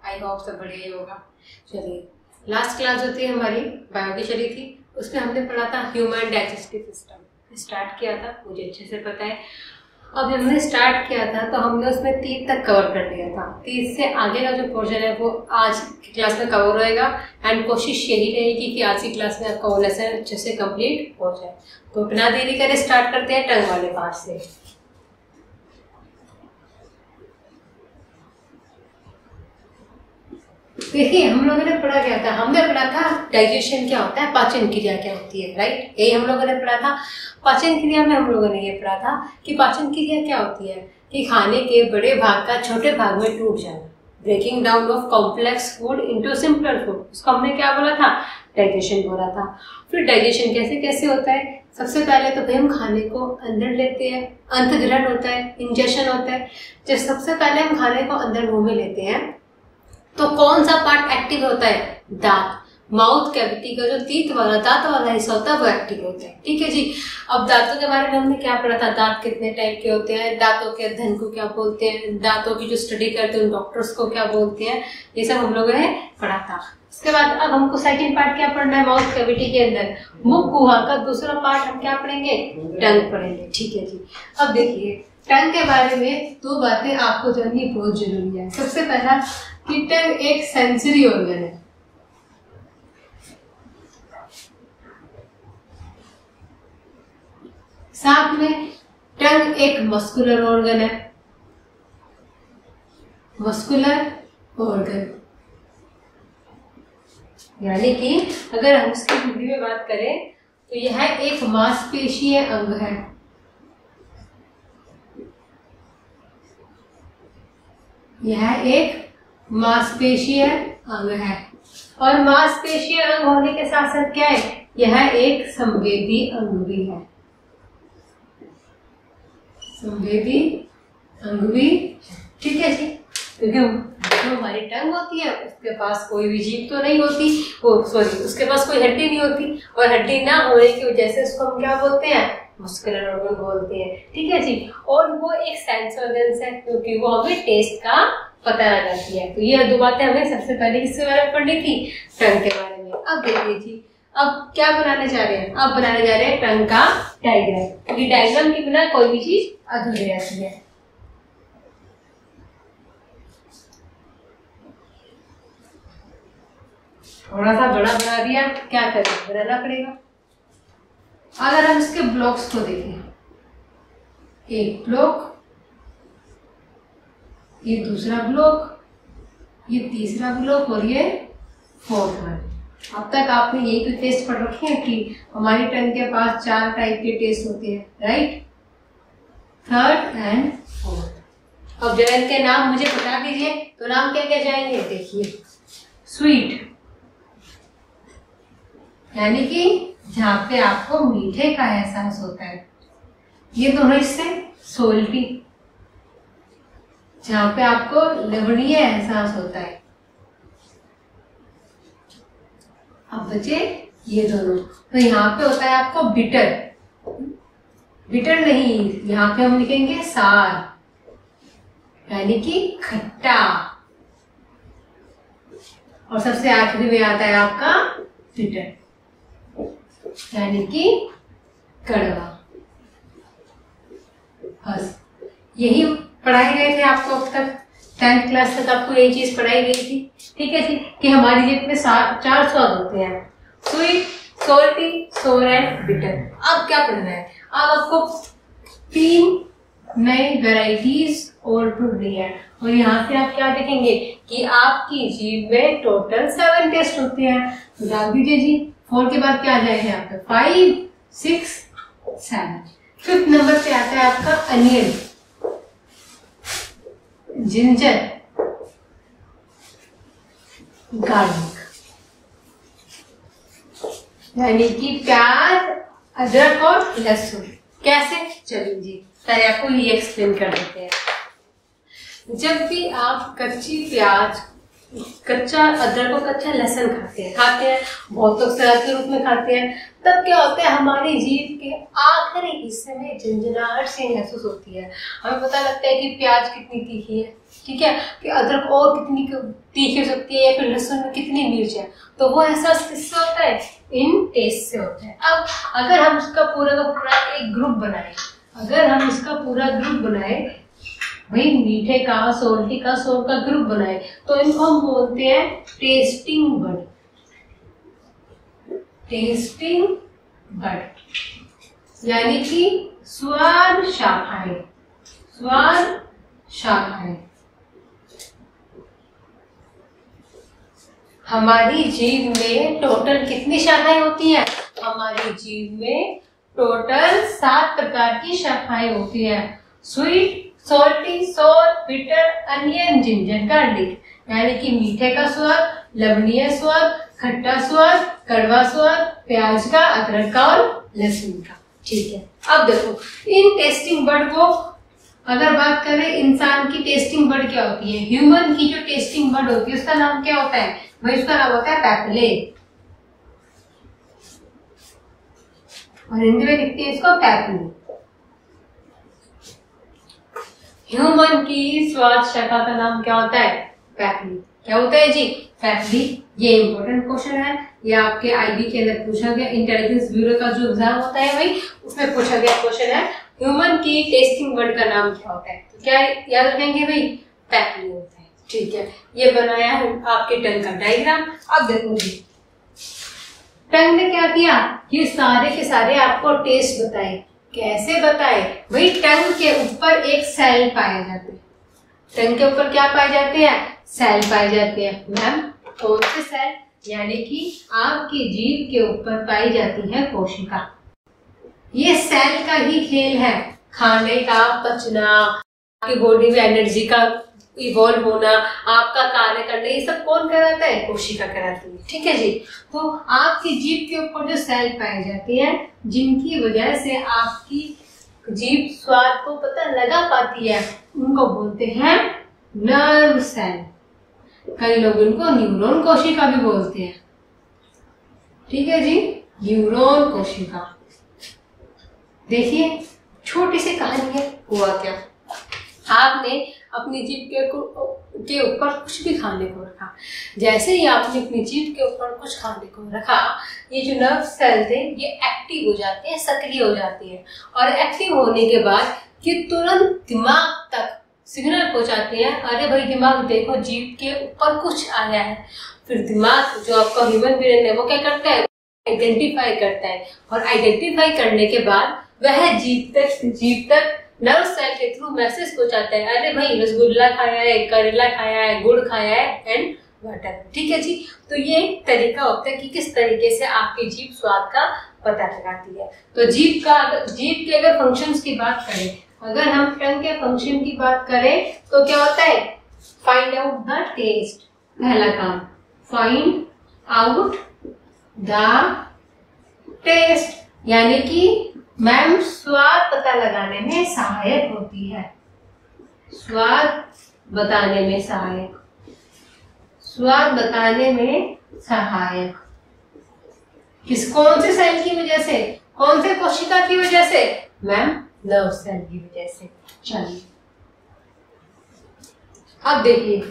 I hope सब बढ़िया ही होगा। चलिए, लास्ट क्लास जो थी हमारी बायो की चली थी, उसमें हमने पढ़ा था ह्यूमन डाइजेस्टिव सिस्टम, स्टार्ट किया था, मुझे अच्छे से पता है। अब जब हमने स्टार्ट किया था तो हमने उसमें 3 तक कवर कर लिया था। 3 से आगे का जो पोर्शन है वो आज की क्लास में कवर होएगा एंड कोशिश यही रहेगी कि आज की क्लास में आपका वो लेसन अच्छे से कंप्लीट हो जाए। तो बिना देरी करे स्टार्ट करते हैं टंग वाले पार्ट से। देखिए, हम लोगों ने पढ़ा क्या था, हमने पढ़ा था डाइजेशन क्या होता है, पाचन क्रिया क्या होती है, राइट। यही हम लोगों ने पढ़ा था। पाचन क्रिया में हम लोगों ने ये पढ़ा था कि पाचन क्रिया क्या होती है कि खाने के बड़े भाग का छोटे भाग में टूट जाना, breaking down of complex food into simpler food. उसको हमने क्या बोला था, डाइजेशन बोला था। फिर डाइजेशन कैसे कैसे होता है, सबसे पहले तो भाई हम खाने को अंदर लेते हैं, अंतग्रहण होता है, इंजेशन होता है। जब सबसे पहले हम खाने को अंदर मुंह में लेते हैं तो कौन सा पार्ट एक्टिव होता है, दांत। माउथ कैविटी का जो टीथ वाला दांत वाला हिस्सा होता है वो एक्टिव होता है, ठीक है जी। अब दांतों के बारे में हमने क्या पढ़ा था, दांत कितने टाइप के होते हैं, दांतों के अध्ययन को क्या बोलते हैं, दांतों की जो स्टडी करते हैं उन डॉक्टर्स को क्या बोलते हैं, ये सब हम लोगों ने पढ़ा था। उसके बाद अब हमको सेकंड पार्ट क्या पढ़ना है, माउथ कैविटी के अंदर मुख गुहा का दूसरा पार्ट हम क्या पढ़ेंगे, टंग पढ़ेंगे, ठीक है जी। अब देखिए, टंग के बारे में 2 बातें आपको जाननी बहुत जरूरी है। सबसे पहला कि टंग एक सेंसरी ऑर्गन है, साथ में टंग एक मस्कुलर ऑर्गन है, मस्कुलर ऑर्गन यानी कि अगर हम इसकी हिंदी में बात करें तो यह एक मांसपेशीय अंग है। यह एक मांसपेशीय अंग है और मांसपेशीय अंग होने के साथ साथ क्या है, यह एक संवेदी अंग भी है, संवेदी अंग भी, ठीक है जी। क्योंकि जो हमारी टंग होती है उसके पास कोई भी जीभ तो नहीं होती, उसके पास कोई हड्डी नहीं होती, और हड्डी ना होने की वजह से उसको हम क्या बोलते हैं, मस्कुलर ऑर्गन बोलते हैं, ठीक है जी। और वो एक सेंस ऑर्गन है क्योंकि वो हमें टेस्ट का पता लगाती है। तो ये 2 बातें हमें सबसे पहले किसके बारे में पढ़नी थी, टंग के बारे में। अब देखिए जी, अब क्या बनाने जा रहे हैं, अब बनाने जा रहे हैं टंग का डायग्राम, क्योंकि डायग्राम के बिना कोई भी चीज अधूरी रहती है। थोड़ा सा बड़ा बना दिया, क्या करें, बनाना पड़ेगा। अगर हम इसके ब्लॉक्स को देखें, एक ब्लॉक, ये दूसरा ब्लॉक, ये तीसरा ब्लॉक और ये 4th वन। अब तक आपने यही तो टेस्ट पढ़ रखे हैं कि हमारी टंग के पास 4 टाइप के टेस्ट होते हैं, राइट, 3rd एंड 4th। अब जरा इनके नाम मुझे बता दीजिए, तो नाम क्या क्या जाएंगे, देखिए, स्वीट यानी कि जहाँ पे आपको मीठे का एहसास होता है, ये दोनों हिस्से सोल्टी जहाँ पे आपको लवणीय एहसास होता है। अब बचे ये दोनों, तो यहाँ पे होता है आपको बिटर, बिटर नहीं, यहाँ पे हम लिखेंगे सार यानी कि खट्टा, और सबसे आखिरी में आता है आपका बिटर यानी कि कड़वा। बस यही पढ़ाए गए थे आपको अब तक, 10th क्लास तक आपको यही चीज पढ़ाई गई थी, ठीक है जी, कि हमारी जीभ में 4 स्वाद होते हैं, स्वीट, सोल्टी, सोर एंड बिटर। अब क्या पढ़ना है, अब आपको 3 नई वेराइटीज और ढूंढनी है, और यहाँ से आप क्या देखेंगे कि आपकी जीभ में टोटल 7 टेस्ट होते हैं। तो डाल दीजिए जी, 4 के बाद क्या आ जाएगा यहाँ पे, 5, 6, 7। 5th नंबर पे आता है आपका अनियन, जिंजर, गार्लिक यानी कि प्याज, अदरक और लहसुन। कैसे, चलिए जी पहले आपको ये एक्सप्लेन कर देते हैं। जब भी आप कच्ची प्याज, कच्चा अदरक और कच्चा लहसुन खाते हैं, बहुत लोग सलाद के रूप में खाते हैं, तब क्या होता है, हमारी जीभ के आखिरी हिस्से में झंझनाहट सी महसूस होती है। हमें पता लगता है कि प्याज कितनी तीखी है, ठीक है, कि अदरक और कितनी तीखी हो सकती है या फिर लहसुन में कितनी मिर्च है, तो वो एहसास किससे होता है? इन टेस्ट से होता है। अब अगर हम इसका पूरा का पूरा एक ग्रुप बनाए, अगर हम इसका पूरा ग्रुप बनाए, भाई मीठे का, सोल्टी का, सोर का ग्रुप बनाए, तो इनको हम बोलते हैं टेस्टिंग बड। टेस्टिंग बड यानी कि स्वाद शाखाएं। स्वाद शाखाएं हमारी जीभ में टोटल कितनी शाखाएं होती हैं? हमारी जीभ में टोटल 7 प्रकार की शाखाएं होती है। स्वीट, सॉल्टी, सोर, बिटर, अनियन, जिंजर, गार्लिक। यानी कि मीठे का स्वाद, लवणीय स्वाद, खट्टा स्वाद, कड़वा स्वाद, प्याज का, अदरक का और लहसुन का। ठीक है, अब देखो इन टेस्टिंग बड को अगर बात करें, इंसान की टेस्टिंग बड क्या होती है? ह्यूमन की जो टेस्टिंग बड होती है उसका नाम क्या होता है? भाई उसका नाम होता है पैपिले, और हिंदी में लिखते हैं इसको पैपिले। ह्यूमन की स्वाद शाखा का नाम क्या होता है? पैपिली। क्या होता है जी? पैपिली। ये इंपॉर्टेंट क्वेश्चन है, ये आपके आईबी के अंदर पूछा गया, इंटेलिजेंस ब्यूरो का जो एग्जाम होता है भाई उसमें पूछा गया क्वेश्चन है, ह्यूमन की टेस्टिंग बड का नाम क्या होता है? तो क्या याद रखेंगे भाई? पैपिली होता है। ठीक है, ये बनाया है आपके टंग का डायग्राम। अब देखो जी, टंग ने क्या किया? ये सारे के सारे आपको टेस्ट बताए। कैसे बताए? भाई टंग के ऊपर एक सेल पाए जाते हैं। टंग के ऊपर क्या पाए जाते हैं? सेल पाए जाते हैं। मैम कौन से सेल? यानी कि आपकी जीभ के ऊपर पाई जाती है कोशिका। ये सेल का ही खेल है, खाने का, पचना, आपकी बॉडी में एनर्जी का इवॉल्व होना, आपका कार्य करना, ये सब कौन कराता है? कोशिका कराती है। ठीक है जी, तो आपकी जीभ के ऊपर जो सेल पाए जाते हैं, जिनकी वजह से आपकी जीभ स्वाद को पता लगा पाती है, उनको बोलते हैं नर्व सेल। कई लोग इनको न्यूरॉन कोशिका भी बोलते हैं। ठीक है जी, न्यूरॉन कोशिका। देखिए छोटी सी कहानी है। हुआ क्या, आपने अपनी जीभ के ऊपर कुछ भी खाने को रखा। जैसे ही आपने अपनी जीभ के ऊपर कुछ खाने को रखा, ये जो नर्व सेल थे ये एक्टिव हो जाते हैं, सक्रिय हो जाते हैं, और एक्टिव होने के बाद ये तुरंत दिमाग तक सिग्नल पहुंचाते हैं, अरे भाई दिमाग देखो जीभ के ऊपर कुछ आया है। फिर दिमाग जो आपका ह्यूमन ब्रेन है वो क्या करता है? आइडेंटिफाई करता है, और आइडेंटिफाई करने के बाद वह जीभ तक नर्व सेल के थ्रू मैसेज पहुंचाता है, अरे भाई रसगुल्ला खाया है, करेला खाया है, गुड़ खाया है एंड व्हाटएवर। ठीक है जी, तो ये एक तरीका होता है कि किस तरीके से आपकी जीभ स्वाद का पता लगाती है। तो जीभ के अगर फंक्शंस की बात करें, अगर हम टंग के फंक्शन की बात करें तो क्या होता है? Find out the test. पहला काम, फाइंड आउट द टेस्ट, यानी कि मैम स्वाद पता लगाने में सहायक होती है। स्वाद बताने में सहायक, स्वाद बताने में सहायक कौन से सेल की वजह से? कौन से कोशिका की वजह से? मैम नर्व सेल की वजह से। चलिए अब देखिए,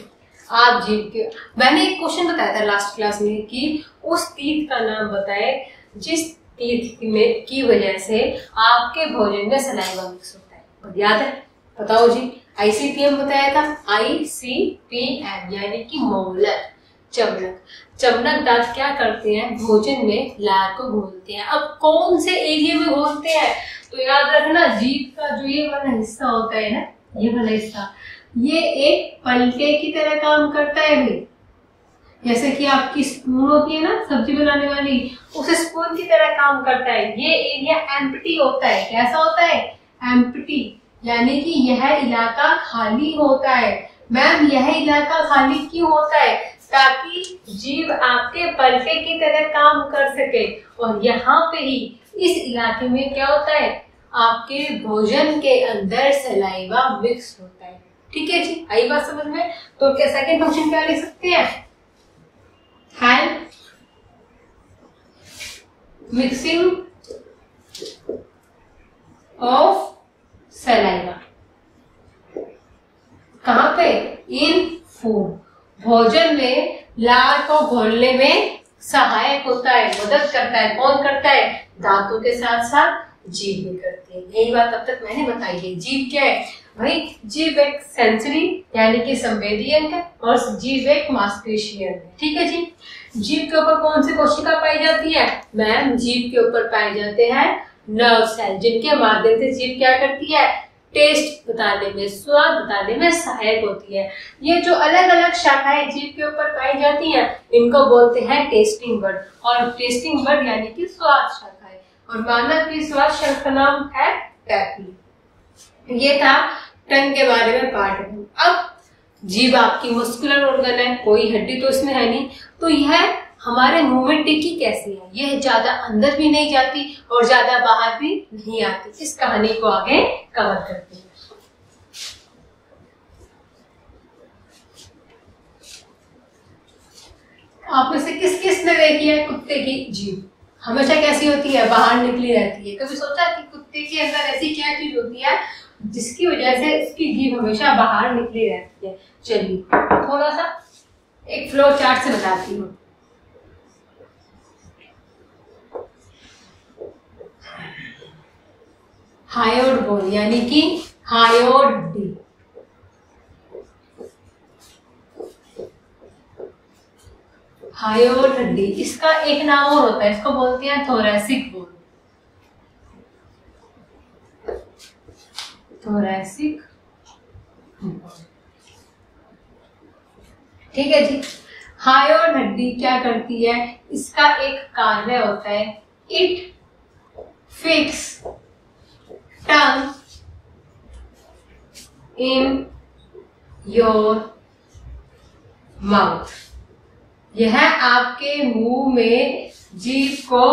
आप जीभ के, मैंने एक क्वेश्चन बताया था लास्ट क्लास में कि उस तीर्थ का नाम बताए जिस तीर्थ में की वजह से आपके भोजन में सलाइवा मिक्स होता है। और याद है? बताओ जी। ICPM बताया था, ICPM यानी कि मोलर, चमनक। चमनक दांत क्या करते हैं? भोजन में लार को घोलते हैं। अब कौन से एरिया में घोलते हैं? तो याद रखना, जीभ का जो ये वाला हिस्सा होता है ना, ये वाला हिस्सा, ये एक पलटे की तरह काम करता है भाई। जैसे कि आपकी स्पून होती है ना सब्जी बनाने वाली, उस स्पून की तरह काम करता है। ये एरिया एम्प्टी होता है। कैसा होता है? एम्प्टी, यानी कि यह इलाका खाली होता है। मैम यह इलाका खाली क्यों होता है? ताकि जीभ आपके पलटे की तरह काम कर सके। और यहाँ पे ही इस इलाके में क्या होता है? आपके भोजन के अंदर सलाइवा मिक्स होता है। ठीक है जी, आई बात समझ में? तो क्या सेकंड फंक्शन क्या लिख सकते हैं? Help mixing of saliva. कहां पे? लार को घोलने में सहायक होता है, मदद करता है। कौन करता है? दांतों के साथ साथ जीभ भी करती है। यही बात अब तक मैंने बताई है। जीभ क्या है भाई? जीभ एक सेंसरी यानी कि संवेदी अंग है और जीभ एक मांसपेशीय अंग है। ठीक है जी। जीभ के ऊपर कौन सी कोशिका पाई जाती है? मैम, जीभ के ऊपर पाए जाते हैं नर्व सेल, जिनके माध्यम से जीभ क्या करती है? टेस्ट बताने में, स्वाद बताने में सहायक होती है। ये जो अलग अलग शाखाएं जीभ के ऊपर पाई जाती हैं, इनको बोलते हैं टेस्टिंग बड। और टेस्टिंग बड यानी कि स्वाद शाखाएं। और मानव की स्वाद शाखा का नाम है टैपी। ये था टंग के बारे में पार्ट 1। अब जीभ आपकी मस्कुलर ऑर्गन है, कोई हड्डी तो इसमें है नहीं, तो यह हमारे मुंह में टिकी कैसी है? यह ज्यादा अंदर भी नहीं जाती और ज्यादा बाहर भी नहीं आती। इस कहानी को आगे कवर करते हैं। आप में से किस किस ने देखी है कुत्ते की जीभ? हमेशा कैसी होती है? बाहर निकली रहती है। कभी सोचा कि कुत्ते के अंदर ऐसी क्या चीज होती है जिसकी वजह से उसकी जीभ हमेशा बाहर निकली रहती है? चलिए थोड़ा सा एक फ्लो चार्ट से बताती हूँ। हायोड बोन यानी कि हायोड हड्डी। हायोड हड्डी, इसका एक नाम और होता है, इसको बोलते हैं थोरैसिक बोन। थोरैसिक, ठीक है जी। हायोड हड्डी क्या करती है? इसका एक कार्य होता है, it fix tongue in your mouth. यह आपके मुंह में जीभ को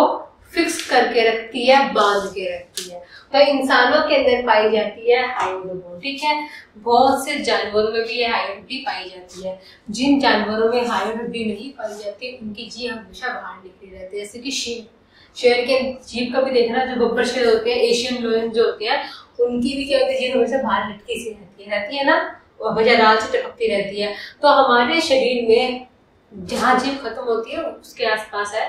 फिक्स करके रखती है, बांध के रखती है। तो इंसानों के अंदर पाई जाती है हायोड बोन। ठीक है, बहुत से जानवरों में भी यह हायोड हड्डी पाई जाती है। जिन जानवरों में हायोड हड्डी नहीं पाई जाती उनकी जीभ हमेशा बाहर निकली रहती है, जैसे कि शेर। शेर के जीभ का भी देखना, जो गब्बर शेर होते हैं, एशियन लायन जो होते हैं, उनकी भी क्या होती है? जीभ हमेशा बाहर लटकी सी रहती है ना, और हमेशा राल से टपकती रहती है। तो हमारे शरीर में जहाँ जीभ खत्म होती है उसके आसपास है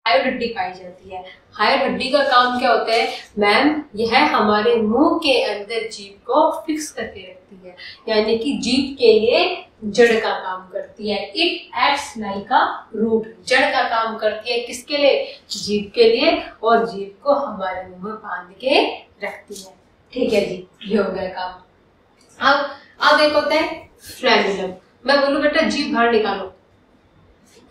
हायोड हड्डी पाई जाती है। हायोड हड्डी का काम क्या होता है? मैम, यह हमारे मुंह के अंदर जीभ को फिक्स करके रखती है, यानी कि जीभ के लिए जड़ का काम करती है। It acts like a root. जड़ का काम करती है किसके लिए? जीभ के लिए, और जीभ को हमारे मुंह में बांध के रखती है। ठीक है जी, ये हो गया काम। अब एक होता है फ्रेनुलम। मैं बोलूं बेटा जीभ बाहर निकालो,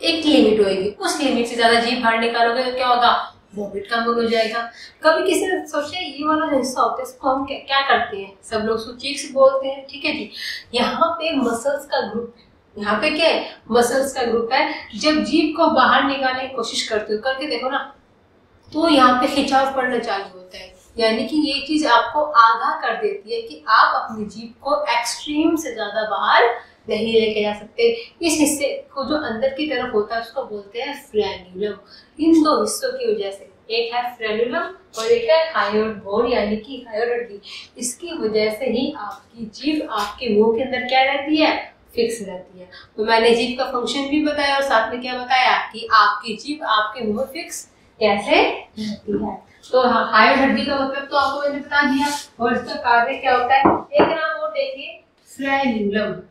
एक लिमिट होगी, उस लिमिट से ज्यादा जीभ बाहर निकालोगे तो क्या होगा? वॉमिट का मूड हो जाएगा। कभी किसी ने सोचा ये वाला जो हिस्सा होता है इसको हम क्या करते हैं? सब लोग उसको चीक्स बोलते हैं। ठीक है जी। यहाँ पे मसल्स का ग्रुप है। यहाँ पे क्या है? मसल्स का ग्रुप है। जब जीभ को बाहर निकालने की कोशिश करते हो, करके देखो ना, तो यहाँ पे खिंचाव पड़ना चालू होता है। यानी कि ये चीज आपको आगाह कर देती है कि आप अपनी जीभ को एक्सट्रीम से ज्यादा बाहर नहीं लेके जा सकते। इस हिस्से को जो अंदर की तरफ होता है उसको बोलते हैं फ्रेन्यूलम। इन दो हिस्सों की वजह से, एक है फ्रेन्यूलम और एक है हायोड बोन यानी कि हायोड हड्डी, इसकी वजह से ही आपकी जीभ आपके मुंह के अंदर क्या रहती है? फिक्स रहती है। तो मैंने जीभ का फंक्शन भी बताया और साथ में क्या बताया कि आपकी जीभ आपके मुंह में फिक्स कैसे रहती है। तो हायोड हड्डी का मतलब तो आपको मैंने बता दिया, और इसका कार्य क्या होता है? एक नाम और देखिए, फ्रेन्यूलम।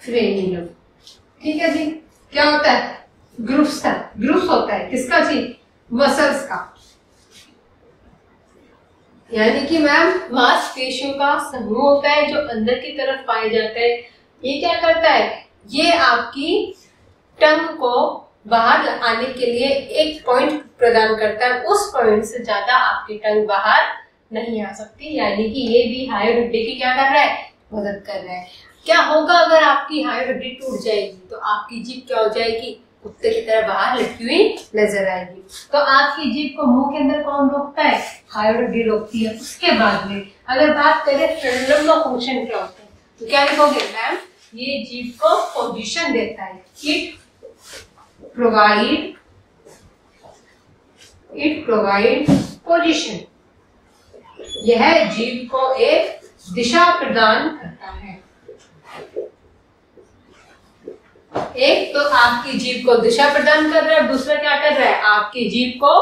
फ्रेन्यूलम, ठीक है जी। क्या होता है? ग्रुप्स होता है किसका जी? मसल्स का। यानी कि मैम मांसपेशियों का समूह होता है जो अंदर की तरफ पाए जाते हैं। ये क्या करता है? ये आपकी टंग को बाहर आने के लिए एक पॉइंट प्रदान करता है। उस पॉइंट से ज्यादा आपकी टंग बाहर नहीं आ सकती। यानी कि ये भी हायोड हड्डी की क्या कर रहा है? मदद कर रहा है। क्या होगा अगर आपकी हायोड हड्डी टूट जाएगी? तो आपकी जीभ क्या हो जाएगी? कुत्ते की तरह बाहर लटकी हुई नजर आएगी। तो आपकी जीभ को मुंह के अंदर कौन रोकता है? हायोड हड्डी रोकती है। उसके बाद में अगर बात करें फ्रेन्यूलम का फंक्शन क्या होता है, तो क्या लिखोगे मैम? ये जीभ को पोजीशन देता है। It provide position. यह जीव को एक दिशा प्रदान करता है। एक तो आपकी जीभ को दिशा प्रदान कर रहा है, दूसरा क्या कर रहा है, आपकी जीभ को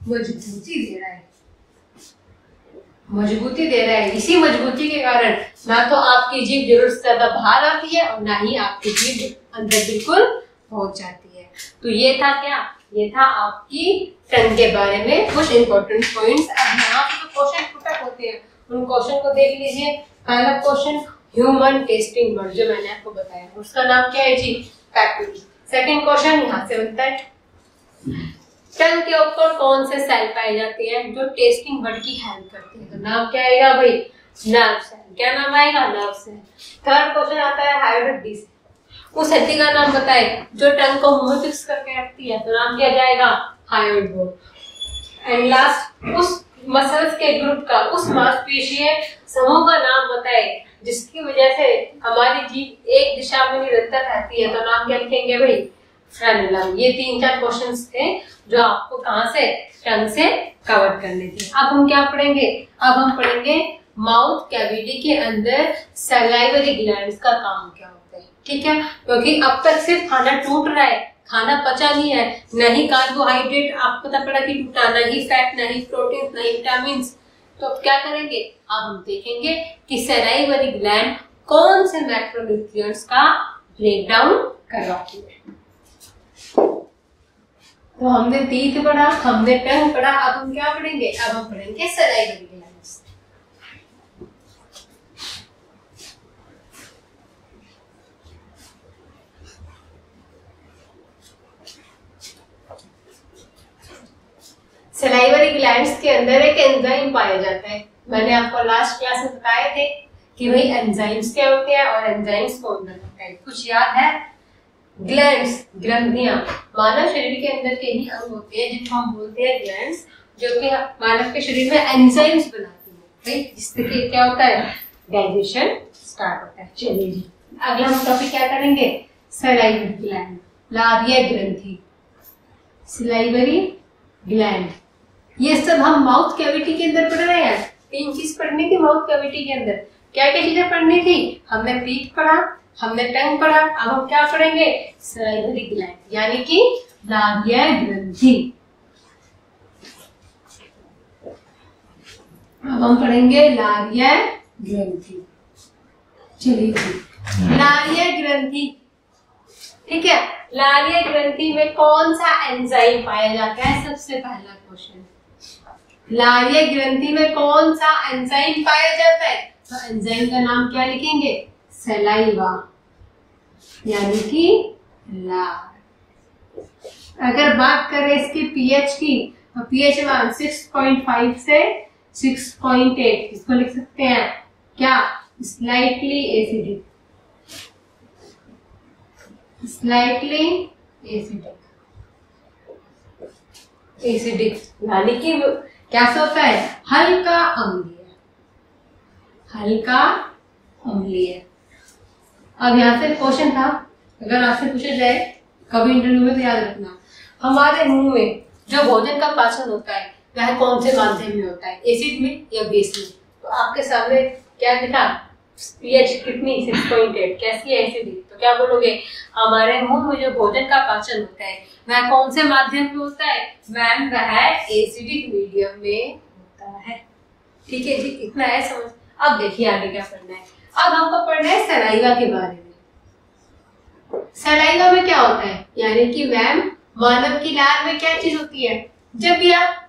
मजबूती दे रहा है। मजबूती दे रहा है। इसी मजबूती के कारण ना तो आपकी जीभ जरूरत से ज्यादा बाहर आती है और ना ही आपकी जीभ अंदर बिल्कुल पहुंच जाती है। तो ये था क्या, ये था आपकी टंग के बारे में कुछ इंपॉर्टेंट पॉइंट्स। अब यहाँ पे जो क्वेश्चन पुटअप होते हैं उन क्वेश्चन को देख लीजिए। पहला क्वेश्चन ह्यूमन टेस्टिंग बर्ड, जो मैंने आपको बताया उसका नाम क्या है जी, पैपिल। सेकंड क्वेश्चन यहाँ से बनता है, टंग के ऊपर कौन से सेल पाए जाते हैं जो टेस्टिंग बर्ड की हेल्प करते हैं, तो नाम क्या आएगा भाई, नर्व सेल। क्या नाम आएगा, नर्व सेल। थर्ड क्वेश्चन आता है हायोइड हड्डी से, उस हड्डी का नाम बताए जो टंग को मुंह में फिक्स करके रखती है, तो नाम क्या जाएगा, हायोइड बोन। एंड लास्ट, उस मसल्स के ग्रुप का, उस मांसपेशीय समूह का नाम बताए जिसकी वजह से हमारी जीभ एक दिशा में निरंतर रहती है, तो नाम क्या लिखेंगे भाई, फ्रेनुलम। ये 3-4 क्वेश्चंस थे जो आपको कहां से, टंग से कवर करने थे। अब हम क्या पढ़ेंगे, अब हम पढ़ेंगे माउथ कैविटी के अंदर सलाइवरी ग्लैंड्स का काम क्या होता है। ठीक है, क्योंकि अब तक सिर्फ खाना टूट रहा है, खाना पचा नहीं है, नहीं कार्बोहाइड्रेट आपको पता पड़ा कि टूटा, नहीं फैट, नहीं प्रोटीन, नहीं विटामिन। तो अब क्या करेंगे, अब हम देखेंगे कि सलाइवरी ग्लैंड कौन से मैक्रोन्यूट्रिएंट्स का ब्रेकडाउन करवाती है। तो हमने टीथ पढ़ा, हमने टंग पढ़ा, अब हम क्या पढ़ेंगे, अब हम पढ़ेंगे सलाइवरी ग्लैंड्स। सलाइवरी ग्लैंड्स के अंदर एक एंजाइम पाया जाता है। मैंने आपको लास्ट क्लास में बताए थे कि भाई एंजाइम्स क्या होते हैं और एंजाइम्स कौन बनाते हैं, कुछ याद है। ग्लैंड्स, ग्रंथियां मानव शरीर के अंदर के ही अंग होते हैं जिनको हम बोलते हैं ग्लैंड्स, जो कि मानव के शरीर में एंजाइम्स बनाती है, राइट, जिससे क्या होता है, डाइजेशन स्टार्ट होता है। चलिए जी, अगला हम टॉपिक क्या करेंगे, सलाइवरी ग्लैंड, लारिया ग्रंथि, सलाइवरी ग्लैंड। ये सब हम माउथ कैविटी के अंदर पढ़ रहे हैं। 3 चीज पढ़नी थी माउथ कैविटी के अंदर। क्या क्या चीजें पढ़नी थी, हमने टीथ पढ़ा, हमने टंग पढ़ा, अब हम क्या पढ़ेंगे, सलाइवरी ग्लैंड यानी कि लारिया ग्रंथि। अब हम पढ़ेंगे लारिया ग्रंथि। चलिए जी, लारिया ग्रंथि, ठीक है, लारिया ग्रंथि में कौन सा एंजाइम पाया जाता है, सबसे पहला क्वेश्चन। लारिया ग्रंथि में कौन सा एंजाइम पाया जाता है, तो एंजाइम का नाम क्या लिखेंगे, सलाइवा यानी कि लार। अगर बात करें इसकी पीएच की, तो पीएच मान 6.5 से 6.8, इसको लिख सकते हैं क्या, slightly acidic, slightly acidic, acidic यानी कि कैसा होता है, हल्का अम्लीय, हल्का अम्लीय। अब यहाँ से क्वेश्चन था, अगर आपसे पूछा जाए कभी इंटरव्यू में, तो याद रखना हमारे मुंह में जो भोजन का पाचन होता है वह कौन से माध्यम में होता है, एसिड में या बेस में। तो आपके सामने क्या दिखा, पीएच कितनी, 6.8, कैसी है, एसिडिक। तो क्या बोलोगे, हमारे मुंह में जो भोजन का पाचन होता है वह कौन से माध्यम में होता है, मैम वह एसिडिक मीडियम में होता है। ठीक है जी, इतना है समझ। अब देखिए आगे क्या पढ़ना है। अब हमको पढ़ना है सलाइवा के बारे में। सलाइवा में क्या होता है, यानी कि मैम मानव की लार में क्या चीज होती है, जब भी आप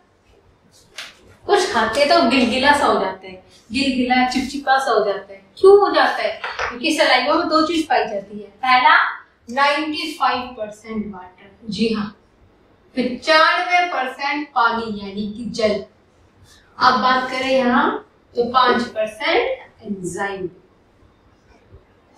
कुछ खाते हैं तो गिलगिला सा हो जाता है, गिलगिला चिपचिपा सा हो जाता है। क्यों हो जाता है, क्योंकि सलाइवा में 2 चीज पाई जाती है। पहला 95% वाटर, जी हाँ, 95% पानी यानी कि जल। अब बात करें यहाँ तो 5% एंजाइम।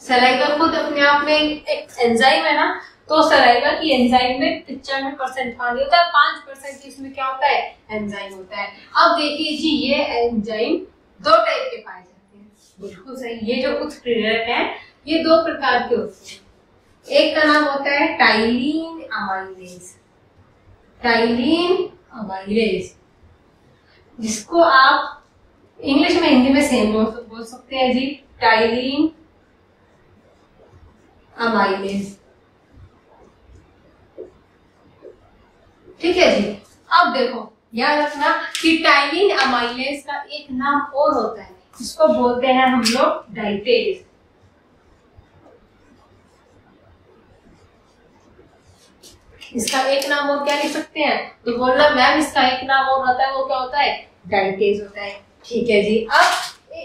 सलाइवा खुद अपने आप में एक एंजाइम है ना, तो सलाइवा की एंजाइम में 95% पानी होता है, 5% इसमें क्या होता है, एंजाइम होता है। अब देखिए जी, ये एंजाइम 2 टाइप के पाए जाते हैं। बिल्कुल सही, ये जो उत्प्रेरक है ये 2 प्रकार के होते हैं। एक का नाम होता है टाइलिन अमाइलेज, टाइलिन अमाइलेज, जिसको आप इंग्लिश में हिंदी में सेम बोल सकते हैं जी, टाइलिन अमाइलेज। ठीक है जी। अब देखो याद रखना कि टाइलिन अमाइलेज का एक नाम और होता है, जिसको बोलते हैं हम लोग डाइटेज। इसका एक नाम और क्या लिख सकते हैं, तो बोलना मैम इसका एक नाम और होता है, वो क्या होता है, डाइटेज होता है। ठीक है जी। अब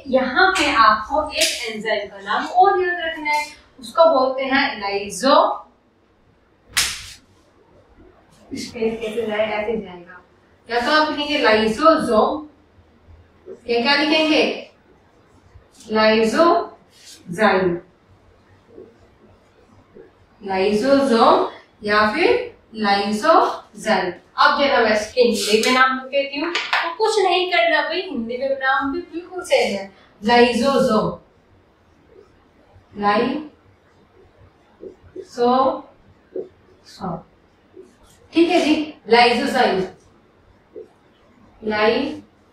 यहाँ पे आपको एक एंजाइम का नाम और याद रखना है, उसको बोलते हैं लाइजो, कैसे जाए ऐसे जाएगा, या तो आप लिखेंगे लाइसोसोम, क्या लिखेंगे, लाइसोजाइम, लाइसोसोम या फिर लाइसोजाइम। अब जरा मैं इसके हिंदी में नाम लिख देती हूँ, तो कुछ नहीं करना भाई, हिंदी में नाम भी बिल्कुल सेम है, लाइसोसोम, लाइसोसोम। ठीक है जी। लाइसोजाइम, लाइसोजाइम,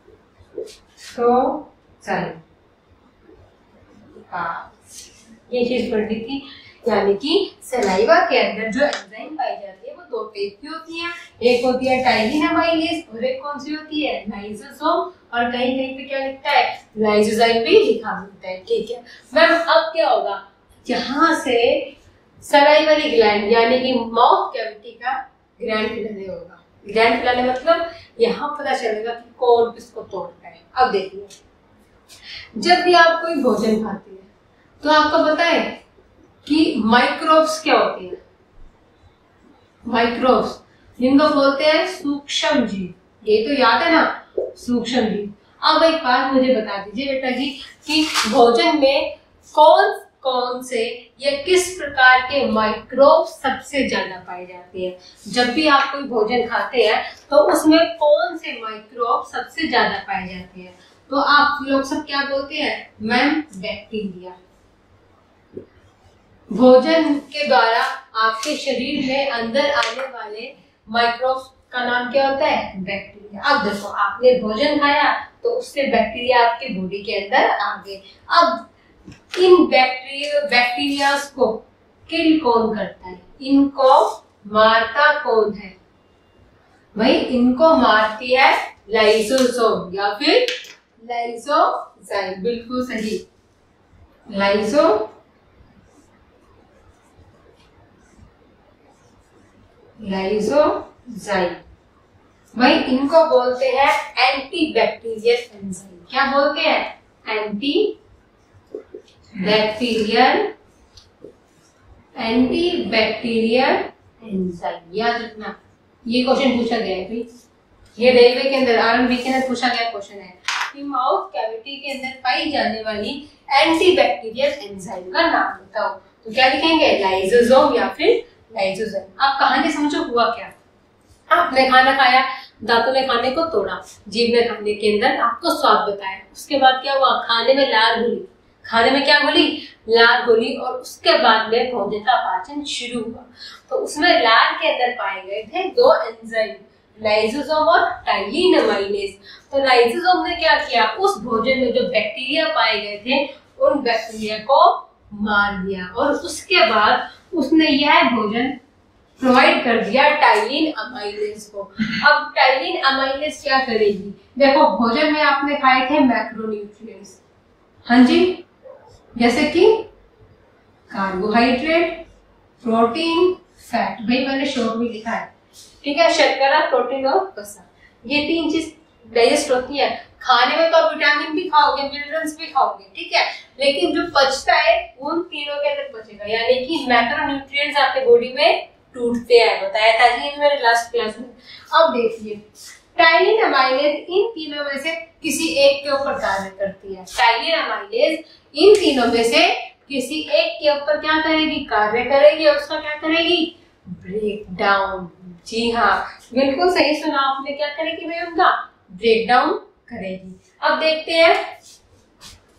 ये चीज पढ़ ली थी, यानी कि सलाइवा के अंदर जो एंजाइम पाई जाती है वो दो टाइप की होती है, एक होती है टाइलिन अमाइलेज और एक कौन सी होती है, लाइसोसोम, और कहीं कहीं पे क्या लिखता है, लाइसोजाइम भी लिखा मिलता है। ठीक है मैम। अब क्या होगा, यहाँ से सलाइवरी ग्लैंड यानी कि माउथ कैविटी का ग्लैंड खिलाने होगा, ग्लैंड खिलाने मतलब यहाँ पता चलेगा कि कौन किसको तोड़ता है। अब देखिए, जब भी आप कोई भोजन खाते हैं तो आपको पता है कि माइक्रोब्स क्या होते हैं, माइक्रोब्स जिनको बोलते हैं सूक्ष्म जीव, ये तो याद है ना, सूक्ष्म जीव। अब एक बात मुझे बता दीजिए बेटा जी कि भोजन में कौन कौन से या किस प्रकार के माइक्रोब सबसे ज्यादा पाए जाते हैं। जब भी आप कोई भोजन खाते हैं तो उसमें कौन से माइक्रोब सबसे ज्यादा पाए जाते हैं, तो आप लोग सब क्या बोलते हैं, मैम बैक्टीरिया। भोजन के द्वारा आपके शरीर में अंदर आने वाले माइक्रोब का नाम क्या होता है, बैक्टीरिया। अब देखो आपने भोजन खाया तो उससे बैक्टीरिया आपके बॉडी के अंदर आ गए। अब इन बैक्टीरियाज को किल कौन करता है, इनको मारता कौन है, भाई इनको मारती है लाइसोसोम या फिर लाइसोजाइम। बिल्कुल सही, लाइसोजाइम। भाई इनको बोलते हैं एंटी बैक्टीरियल एंजाइम। क्या बोलते हैं, एंटी बैक्टीरियल एंजाइम। याद रखना, ये क्वेश्चन पूछा गया है भाई, ये रेलवे के अंदर आरएमबी के अंदर पूछा गया क्वेश्चन है कि माउथ कैविटी के अंदर पाई जाने वाली एंटी बैक्टीरियल एंजाइम का नाम बताओ। तो क्या लिखेंगे, लाइसोसोम या फिर लाइसोजाइम। आप कहानी समझो, हुआ क्या, आपने खाना खाया, दांतों ने खाने को तोड़ा, जीभ ने खाने के अंदर आपको स्वाद बताया, उसके बाद क्या हुआ, खाने में लार घुली, खाने में क्या घुली, लार घुली, और उसके बाद में भोजन का पाचन शुरू हुआ। तो उसमें लार के अंदर पाए गए थे दो एंजाइम, लाइसोसोम और टाइलिन अमाइलेज। तो लाइसोसोम ने क्या किया, उस भोजन में जो बैक्टीरिया पाए गए थे उन बैक्टीरिया को मार दिया, और उसके बाद उसने यह भोजन प्रोवाइड कर दिया टाइलिन अमाइलेज को। अब टाइलिन अमाइलेज क्या करेगी, देखो भोजन में आपने खाए थे मैक्रोन्यूट्रिएंट्स, हाँ जी, जैसे कि कार्बोहाइड्रेट, प्रोटीन, फैट। भाई मैंने शॉर्ट में लिखा है, ठीक है, शर्करा, प्रोटीन और वसा, ये तीन चीज डाइजेस्ट होती है। खाने में तो आप विटामिन भी खाओगे, मिनरल्स भी खाओगे, ठीक है, लेकिन जो पचता है उन तीनों के अंदर पचेगा, यानी कि मैक्रोन्यूट्रिएंट्स आपके बॉडी में टूटते हैं, बताया था जी मेरे लास्ट क्लास में। अब देखिए टाइलिन अमाइलेज इन तीनों में से किसी एक के ऊपर कार्य करती है। टाइलिन अमाइलेज इन तीनों में से किसी एक के ऊपर क्या करेगी, कार्य करेगी, और उसका क्या करेगी, ब्रेक डाउन। जी हाँ, बिल्कुल सही सुना आपने, क्या करेगी भाई, उनका ब्रेक डाउन करेगी। अब देखते हैं,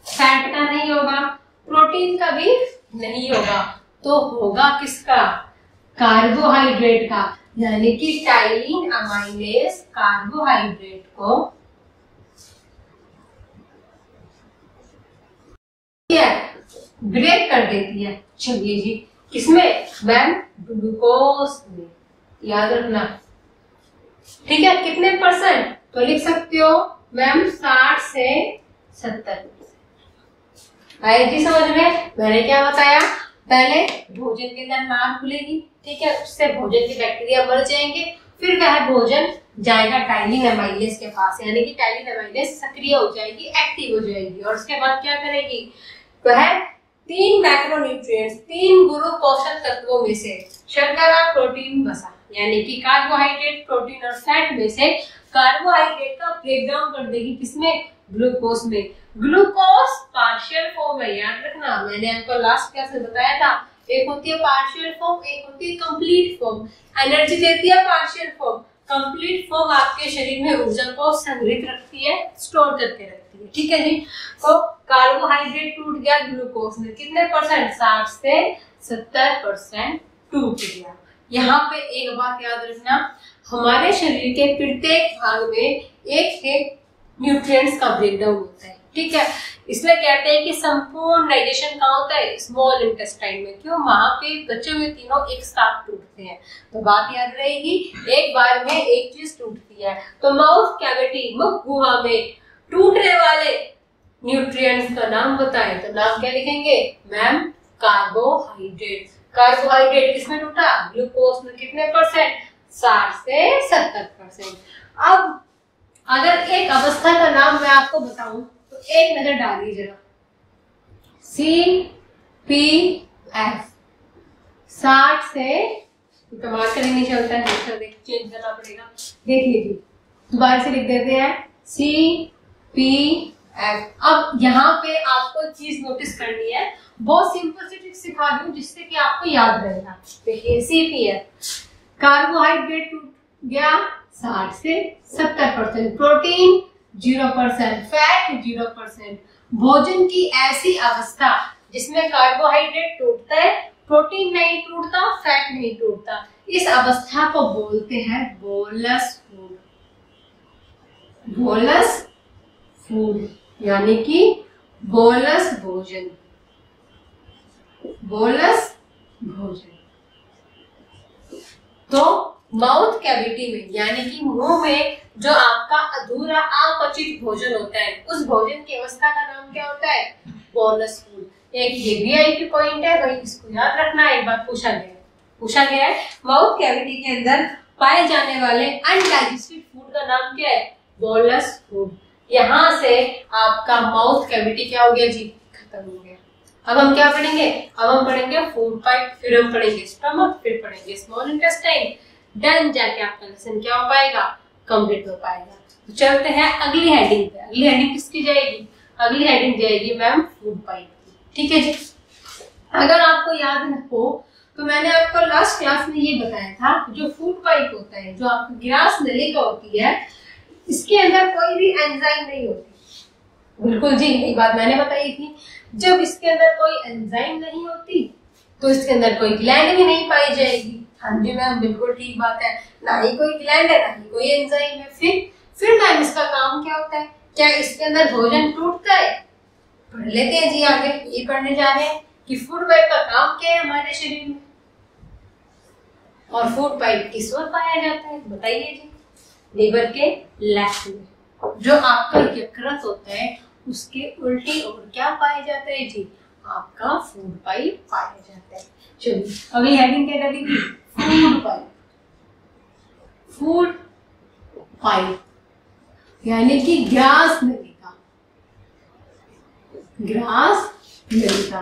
फैट का नहीं होगा, प्रोटीन का भी नहीं होगा, तो होगा किसका? कार्बोहाइड्रेट का, यानी कि टाइलिन अमाइलेज कार्बोहाइड्रेट को ब्रेक कर देती है। चलिए जी, किसमें मैम? ग्लूकोज में, याद रखना। ठीक है, कितने परसेंट? तो लिख सकते हो मैम 60 से 70%। आए जी समझ में? मैंने क्या बताया? पहले भोजन के अंदर नाड़ खुलेगी, ठीक है, उससे भोजन के बैक्टीरिया मर जाएंगे, फिर वह भोजन जाएगा टाइलिन अमाइलेज के पास, यानी कि टाइलिन अमाइलेज सक्रिय हो जाएगी, एक्टिव हो जाएगी, और उसके बाद क्या करेगी? वह 3 मैक्रोन्यूट्रिएंट्स, 3 गुरु पोषक तत्वों में से शर्करा, प्रोटीन, वसा, यानी कि कार्बोहाइड्रेट, प्रोटीन और फैट में से कार्बोहाइड्रेट का ब्रेकडाउन कर देगी। किसमें? ग्लूकोज में। ग्लूकोज पार्शियल फॉर्म है, याद रखना, मैंने आपको लास्ट क्लास में बताया था। एक होती है पार्शियल फॉर्म, एक होती है कंप्लीट फॉर्म। एनर्जी देती है पार्शियल फॉर्म, कंप्लीट फॉर्म आपके शरीर में ऊर्जा को संग्रहित रखती है, स्टोर करके रखती है। ठीक है जी। तो कार्बोहाइड्रेट टूट गया ग्लूकोज में, कितने परसेंट? 60 से 70% टूट गया। यहाँ पे एक बात याद रखना, हमारे शरीर के प्रत्येक भाग में एक न्यूट्रिएंट्स का ब्रेकडाउन होता है। ठीक है, इसलिए कहते हैं कि संपूर्ण डाइजेशन कहाँ होता है? स्मॉल इंटेस्टाइन में। क्यों? वहां पे बचे हुए तीनों एक साथ टूटते हैं। तो बात याद रहेगी, एक बार में एक चीज टूटती है। तो माउथ कैविटी, मुख गुहा में टूटने वाले न्यूट्रिएंट्स का नाम बताएं, तो नाम क्या लिखेंगे मैम? कार्बोहाइड्रेट। कार्बोहाइड्रेट किसमें टूटा? ग्लूकोज में। कितने परसेंट? 60 से 70%। अब अगर एक अवस्था का नाम मैं आपको बताऊं तो एक नजर डालिए जरा, CPF। 60 से कमाल का नहीं चलता है, चेंज करना पड़ेगा। देख लीजिए, दोबारा से लिख देते हैं CPF। अब यहाँ पे आपको चीज नोटिस करनी है, बहुत सिंपल सी ट्रिक सिखा दूं जिससे कि आपको याद रहेगा। देखिए CPF, कार्बोहाइड्रेट टूट गया 60 से 70%, प्रोटीन 0%, फैट 0%। भोजन की ऐसी अवस्था जिसमें कार्बोहाइड्रेट टूटता है, प्रोटीन नहीं टूटता, फैट नहीं टूटता, इस अवस्था को बोलते हैं बोलस फूड। बोलस फूड यानी कि बोलस भोजन। बोलस भोजन। तो माउथ कैविटी में, यानी कि मुंह में जो आपका अधूरा अपचित भोजन होता है, उस भोजन की अवस्था का नाम क्या होता है? Bolus food. एक ये वीआईपी पॉइंट है, भाई इसको याद रखना। एक बार पूछा गया है माउथ कैविटी के अंदर पाए जाने वाले अनडाइजेस्टेड फूड का नाम क्या है? Bolus food. यहाँ से आपका माउथ कैविटी क्या हो गया जी? खत्म हो गया। अब हम क्या पढ़ेंगे? अब हम पढ़ेंगे फूड पाइप, फिर हम पढ़ेंगे स्टमक, फिर पढ़ेंगे स्मॉल इंटेस्टाइन। डन, जाके आपका लेसन क्या हो पाएगा? कंप्लीट हो पाएगा। तो चलते हैं अगली हेडिंग पे। अगली हेडिंग किसकी जाएगी? अगली हेडिंग जाएगी मैम फूड पाइप की। ठीक है जी। अगर आपको याद हो तो मैंने आपको लास्ट क्लास में ये बताया था, जो फूड पाइप होता है, जो आपकी ग्रास नलिका होती है, इसके अंदर कोई भी एंजाइम नहीं होती। बिल्कुल जी, एक बात मैंने बताई थी, जब इसके अंदर कोई एंजाइम नहीं होती तो इसके अंदर कोई ग्लैंड भी नहीं पाई जाएगी। हाँ जी मैम, बिल्कुल ठीक बात है, ना ही कोई ग्लैंड है, ना ही कोई एंजाइम है। फिर मैम इसका काम क्या होता है? क्या इसके अंदर भोजन टूटता है? पढ़ लेते हैं जी आगे। ये पढ़ने जा रहे हैं कि फूड पाइप का काम क्या है हमारे शरीर में, और फूड पाइप किस ओर पाया जाता है? बताइए जी। लीवर के लेफ्ट में। जो आपका यकृत होता है उसके उल्टी ओर क्या पाया जाता है जी? आपका फूड पाइप पाया जाता है। चलिए अगली हेडिंग क्या लगेगी? Food pipe. फूड पाइप यानी कि ग्रास नलिका। ग्रास नलिका।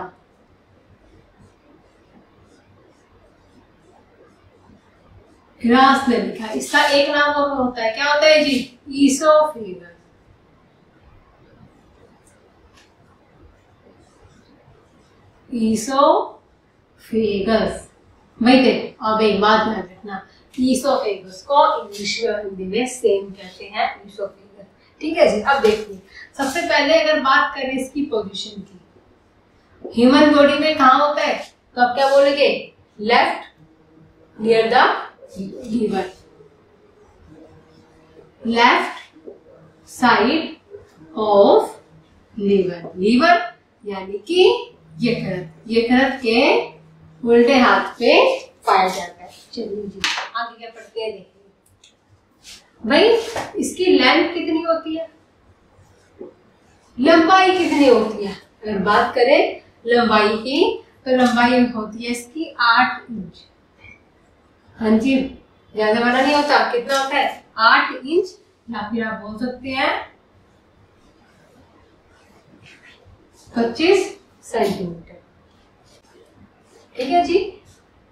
ग्रास नलिका, इसका एक नाम और होता है, क्या होता है जी? ईसोफेगस। ईसोफेगस। भाई देखो, अब एक बात ध्यान रखना, ईसोफेगस को इंग्लिश में और हिंदी में सेम कहते हैं, ईसोफेगस। ठीक है जी। अब देखिए, सबसे पहले अगर बात करें इसकी पोजीशन की, ह्यूमन बॉडी में कहाँ होता है? तो आप क्या बोलेंगे, left near the liver, left side of liver. Liver यानी कि यकृत के उल्टे हाथ पे पाया जाता है। चलिए जी आगे क्या पढ़ते हैं, देखिए भाई इसकी लेंथ कितनी होती है, लंबाई कितनी होती है। अगर बात करें लंबाई की तो लंबाई होती है इसकी 8 इंच। हाँ जी, ज्यादा बड़ा नहीं होता, कितना होता है 8 इंच, या फिर आप बोल सकते हैं 25 सेंटीमीटर। ठीक है जी,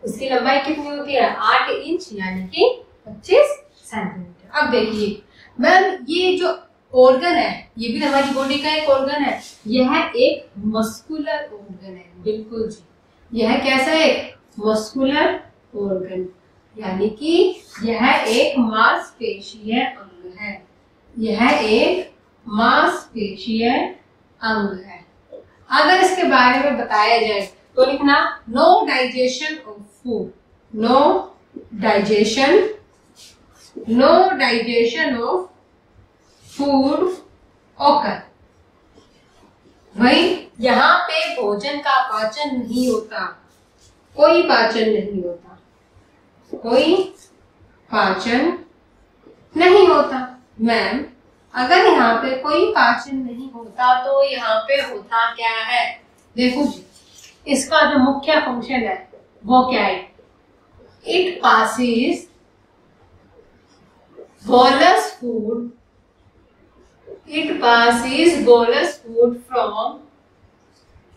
इसकी लंबाई कितनी होती है 8 इंच यानी कि 25 सेंटीमीटर। अब देखिए मैम ये जो ऑर्गन है ये भी हमारी बॉडी का एक ऑर्गन है, यह एक मस्कुलर ऑर्गन है। बिल्कुल जी, यह कैसा है, मस्कुलर ऑर्गन, यानी कि यह एक मांसपेशीय अंग है, यह एक मांसपेशीय अंग है। अगर इसके बारे में बताया जाए तो लिखना no digestion of food, no digestion of food occur. वही यहाँ पे भोजन का पाचन नहीं होता, कोई पाचन नहीं होता, कोई पाचन नहीं होता। मैम अगर यहाँ पे कोई पाचन नहीं होता तो यहाँ पे होता क्या है, देखो जी इसका जो मुख्य फंक्शन है वो क्या है, it passes bolus food, it passes bolus food from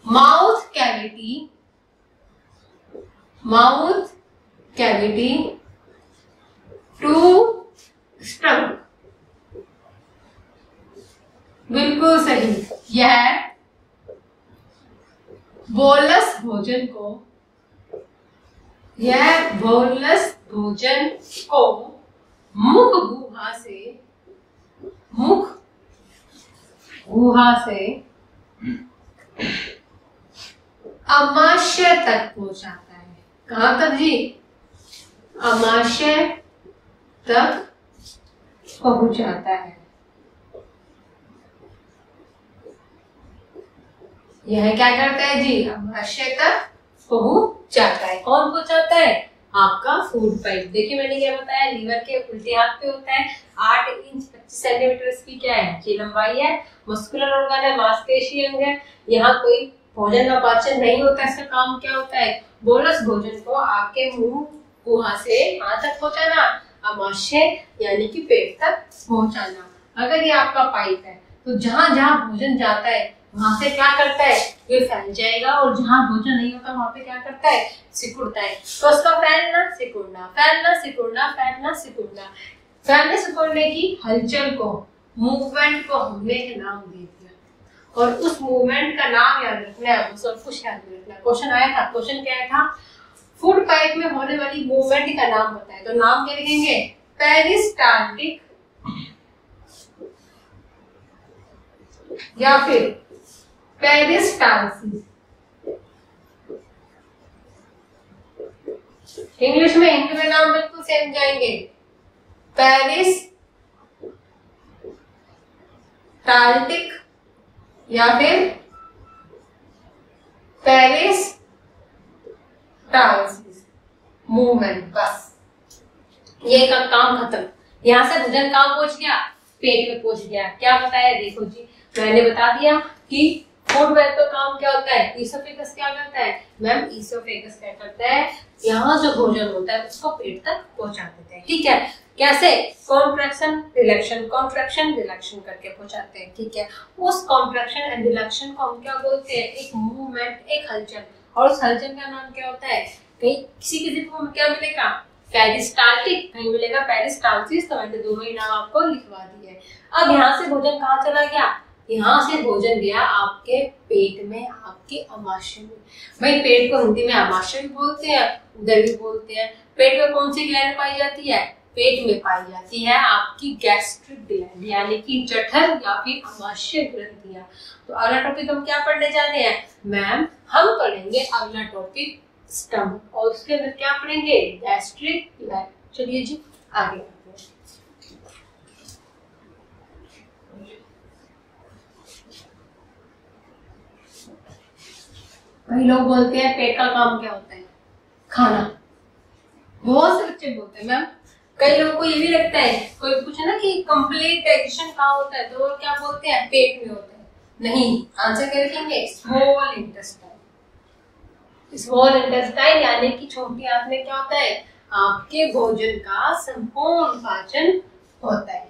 mouth cavity to stomach। बिल्कुल सही, यह बोलस भोजन को मुख गुहा से अमाशय तक पहुंचाता है। कहां तक जी, अमाशय तक पहुंचाता है। यह क्या करता है जी, अमाशय तक पहुंचाता है। कौन पहुंचाता है, आपका फूड पाइप। देखिए मैंने क्या बताया, लीवर के उल्टे हाथ पे होता है, 8 इंच 25 सेंटीमीटर इसकी क्या है, ये लंबाई है, मस्कुलर ऑर्गन है, मांसपेशी अंग है। यहाँ कोई भोजन का पाचन नहीं होता, इसका काम क्या होता है, बोलस भोजन को आपके मुंह गुहा से कहां तक पहुंचाना, अमाशय यानी कि पेट तक पहुंचाना। अगर ये आपका पाइप है तो जहां जहां भोजन जाता है वहां से क्या करता है, ये फैल जाएगा, और जहां भोजन नहीं होता वहां पे क्या करता है, सिकुड़ता है। तो उसका फैलना सिकुड़ना, फैलना सिकुड़ना, फैलना सिकुड़ना, फैलने सिकुड़ने की हलचल को, मूवमेंट को हमने एक नाम दे दिया, और उस मूवमेंट का नाम याद रखना है, सब कुछ याद रखना है। क्वेश्चन आया था, क्वेश्चन क्या था, फूड पाइप में होने वाली मूवमेंट का नाम बताए, तो नाम क्या लिखेंगे, पेरिस्टाल्टिक या फिर पेरिस्टालसिस। इंग्लिश में, हिंदी में नाम बिल्कुल सेम जाएंगे, पेरिस्टाल्टिक या फिर पेरिस्टालसिस मूवमेंट। बस ये का काम खत्म, यहां से भोजन कहाँ पहुंच गया, पेट में पहुंच गया। क्या बताया, देखो जी मैंने बता दिया कि फूड पाइप का काम क्या होता है, ईसोफेगस क्या करता है, मैम ईसोफेगस क्या करता है, यहाँ जो भोजन होता है उसको पेट तक पहुंचा देते हैं। ठीक है, कैसे, कॉन्ट्रैक्शन रिलैक्शन, कॉन्ट्रैक्शन रिलैक्शन करके पहुंचाते हैं। ठीक है, उस कॉन्ट्रैक्शन एंड रिलैक्शन को हम क्या बोलते हैं, एक मूवमेंट, एक हलचल, और उस हलचल का नाम क्या होता है, कहीं किसी को क्या मिलेगा, पेरिस्टाल्टिक, कहीं मिलेगा पेरिस्टालसिस। तो मैंने दोनों ही नाम आपको लिखवा दिए। अब यहाँ से भोजन कहाँ चला गया, यहाँ से भोजन गया आपके पेट में, आपके अमाशय में। भाई पेट को हिंदी में अमाशय भी बोलते हैं, उदर भी बोलते हैं। पेट में कौन सी ग्लैंड पाई जाती है, पेट में पाई जाती है आपकी गैस्ट्रिक ग्लैंड, यानी कि जठर या फिर अमाशय ग्रंथियां। तो अगला टॉपिक हम क्या पढ़ने जा रहे हैं, मैम हम पढ़ेंगे अगला टॉपिक स्टमक, और उसके अंदर क्या पढ़ेंगे, गैस्ट्रिक ग्लैंड। चलिए जी आगे बढ़ते हैं। कई लोग बोलते हैं पेट का काम क्या होता है, खाना। बहुत से बच्चे बोलते हैं मैम, कई लोगों को ये भी लगता है, कोई पूछे ना कि कंप्लीट डाइजेशन कहाँ होता है, तो वो क्या बोलते हैं, पेट में होता है। नहीं, आंसर क्या लिखेंगे, स्मॉल इंटेस्टाइन। स्मॉल इंटेस्टाइन यानी कि छोटी आंत में क्या होता है, आपके भोजन का संपूर्ण पाचन होता है।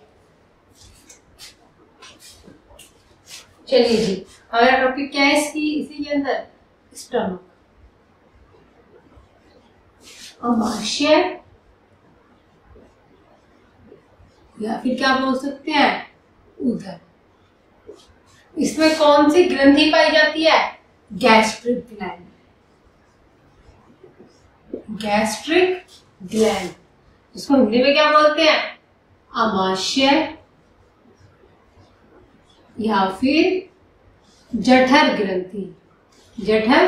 चलिए जी, हमारा टॉपिक क्या है इसी के अंदर, स्टमक। अमाशय या फिर क्या बोल सकते हैं, उदर। इसमें कौन सी ग्रंथि पाई जाती है, गैस्ट्रिक ग्लैंड। गैस्ट्रिक ग्लैंड, इसको हिंदी में क्या बोलते हैं, अमाशय या फिर जठर ग्रंथि। जठर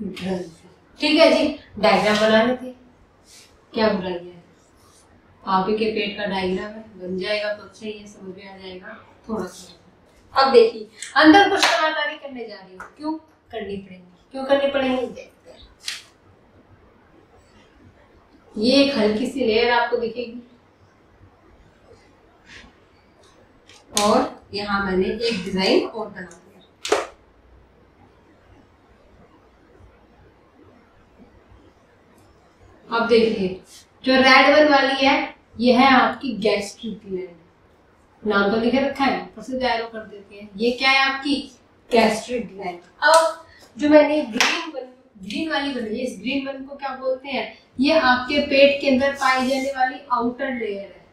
ग्रंथि, ठीक है जी। डायग्राम बना लेते, क्या बुराई है, आप ही के पेट का डायग्राम है, बन जाएगा तो अच्छा ही है, समझ में आ जाएगा थोड़ा सा। अब देखिए, अंदर कुछ कलाकारी करने जा रही हूँ, क्यों करनी पड़ेगी, क्यों करनी पड़ेगी, देखते हैं। ये एक हल्की सी लेयर आपको दिखेगी, और यहाँ मैंने एक डिजाइन और बना दिया। अब देखिए, जो रेड वन वाली है, ये है आपकी गैस्ट्रिक ग्लैंड। नाम तो लिखे रखा है, ऊपर से एरो कर देते हैं। ये क्या है आपकी गैस्ट्रिक ग्लैंड। अब जो मैंने ग्रीन वाली बनाई है, इस ग्रीन वन को क्या बोलते हैं, ये आपके पेट के अंदर पाई जाने वाली आउटर लेयर है,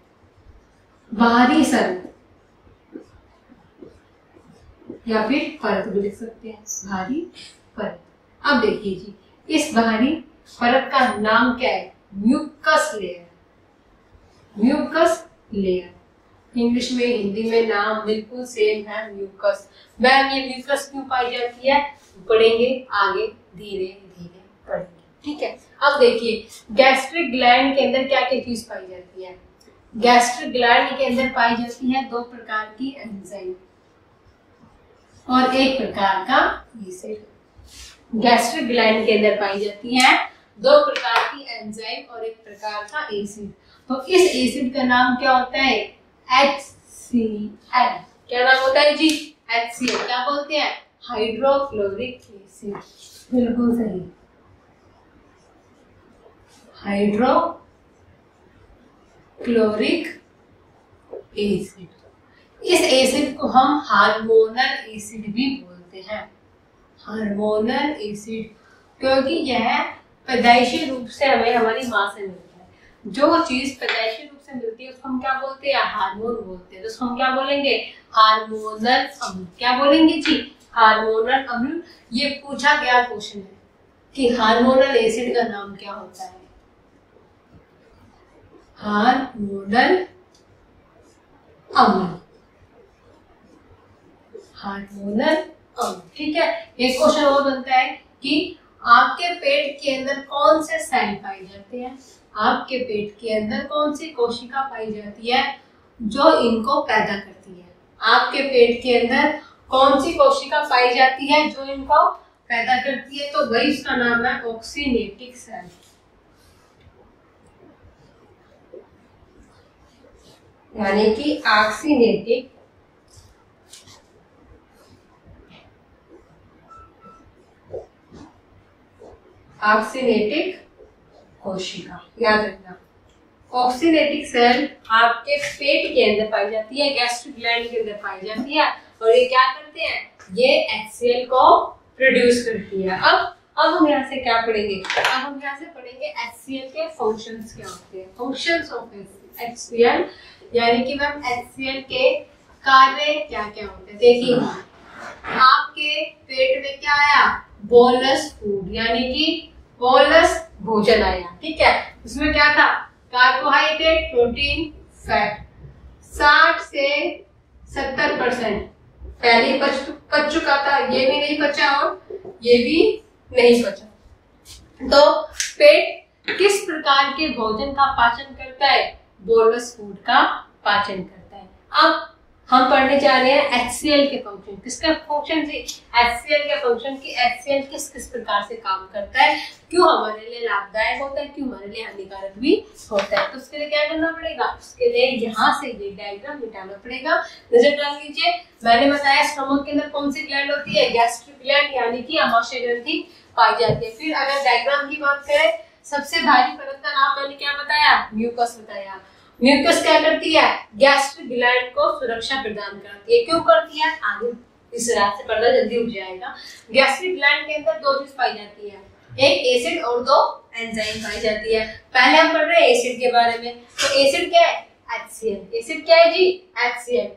बाहरी सरल, या फिर परत भी लिख सकते हैं, बाहरी परत। अब देखिए जी, इस बाहरी परत का नाम क्या है, mucus layer. Mucus layer, English में हिंदी में नाम बिल्कुल सेम है, म्यूकस। मैम ये म्यूकस क्यों पाई जाती है, पढ़ेंगे आगे, धीरे धीरे पढ़ेंगे, ठीक है। अब देखिए, गैस्ट्रिक ग्लैंड के अंदर क्या क्या चीज पाई जाती है। गैस्ट्रिक ग्लैंड के अंदर पाई जाती है 2 प्रकार की एंजाइम और 1 प्रकार का एसिड। गैस्ट्रिक ग्लैंड के अंदर पाई जाती है 2 प्रकार की एंजाइम और 1 प्रकार का एसिड। तो इस एसिड का नाम क्या होता है, HCl। क्या नाम होता है जी, HCl। क्या बोलते हैं, हाइड्रोक्लोरिक एसिड। बिल्कुल सही, हाइड्रोक्लोरिक एसिड। इस एसिड को हम हार्मोनल एसिड भी बोलते हैं, हार्मोनल एसिड, क्योंकि यह पैदाइशी रूप से हमें हमारी माँ से मिलता है। जो चीज पैदाइशी रूप से मिलती है उसको हम क्या बोलते हैं, हार्मोन बोलते हैं। तो उसको हम क्या बोलेंगे, हार्मोनल अम्ल। क्या बोलेंगे जी, हार्मोनल अम्ल। ये पूछा गया क्वेश्चन है कि हार्मोनल एसिड का नाम क्या होता है, हार्मोनल अम्ल, हार्मोनल अम्ल, ठीक है। एक क्वेश्चन और बनता है कि आपके पेट के अंदर कौन से सेल पाए जाते हैं, आपके पेट के अंदर कौन सी कोशिका पाई जाती है जो इनको पैदा करती है। आपके पेट के अंदर कौन सी कोशिका पाई जाती है जो इनको पैदा करती है, तो वही इसका नाम है ऑक्सीनेटिक सेल। यानी कि ऑक्सीनेटिक ऑक्सीनेटिक कोशिका, याद रखना। ऑक्सीनेटिक सेल आपके पेट के अंदर पाई जाती है, गैस्ट्रिक ग्लैंड के अंदर पाई जाती है, और ये क्या करते हैं, ये HCl को प्रोड्यूस करती है। अब हम यहाँ से क्या पढ़ेंगे, अब हम यहाँ से पढ़ेंगे HCl के फंक्शंस क्या होते हैं, फंक्शंस ऑफ HCl, यानी कि मैम HCl के कार्य क्या क्या होते हैं। देखिए, आपके पेट में क्या आया, बोलस फूड, यानी कि बोलस भोजन आया, ठीक है। उसमें क्या था, कार्बोहाइड्रेट, प्रोटीन, फैट। 60 से 70% पहले ही पच चुका था, ये भी नहीं पचा और ये भी नहीं पचा। तो पेट किस प्रकार के भोजन का पाचन करता है? बोलस फूड का पाचन करता है। अब हम पढ़ने जा रहे हैं HCl के फंक्शन। किसका फंक्शन जी? HCl के फंक्शन की HCl किस किस प्रकार से काम करता है, क्यों हमारे लिए लाभदायक होता है, क्यों हमारे लिए हानिकारक भी होता है। तो उसके लिए क्या करना पड़ेगा? उसके लिए यहाँ से ये डायग्राम मिटाना पड़ेगा। नजर डाल लीजिए, मैंने बताया स्टमक के अंदर कौन सी ग्लैंड होती है? गैस्ट्रिक ग्लैंड, यानी कि अमाशय ग्रंथि पाई जाती है। फिर अगर डायग्राम की बात करें, सबसे भारी परत का नाम मैंने क्या बताया? म्यूकस बताया। म्यूकस क्या करती है? गैस्ट्रिक ग्लैंड को सुरक्षा प्रदान करती है। क्यों करती है? आगे इस रात से पर्दा जल्दी उठ जाएगा। गैस्ट्रिक ग्लैंड के अंदर दो चीज पाई जाती है, एक एसिड और दो एंजाइम पाई जाती है। पहले हम पढ़ रहे हैं एसिड के बारे में। तो एसिड क्या है? HCl। एसिड क्या है जी? HCl।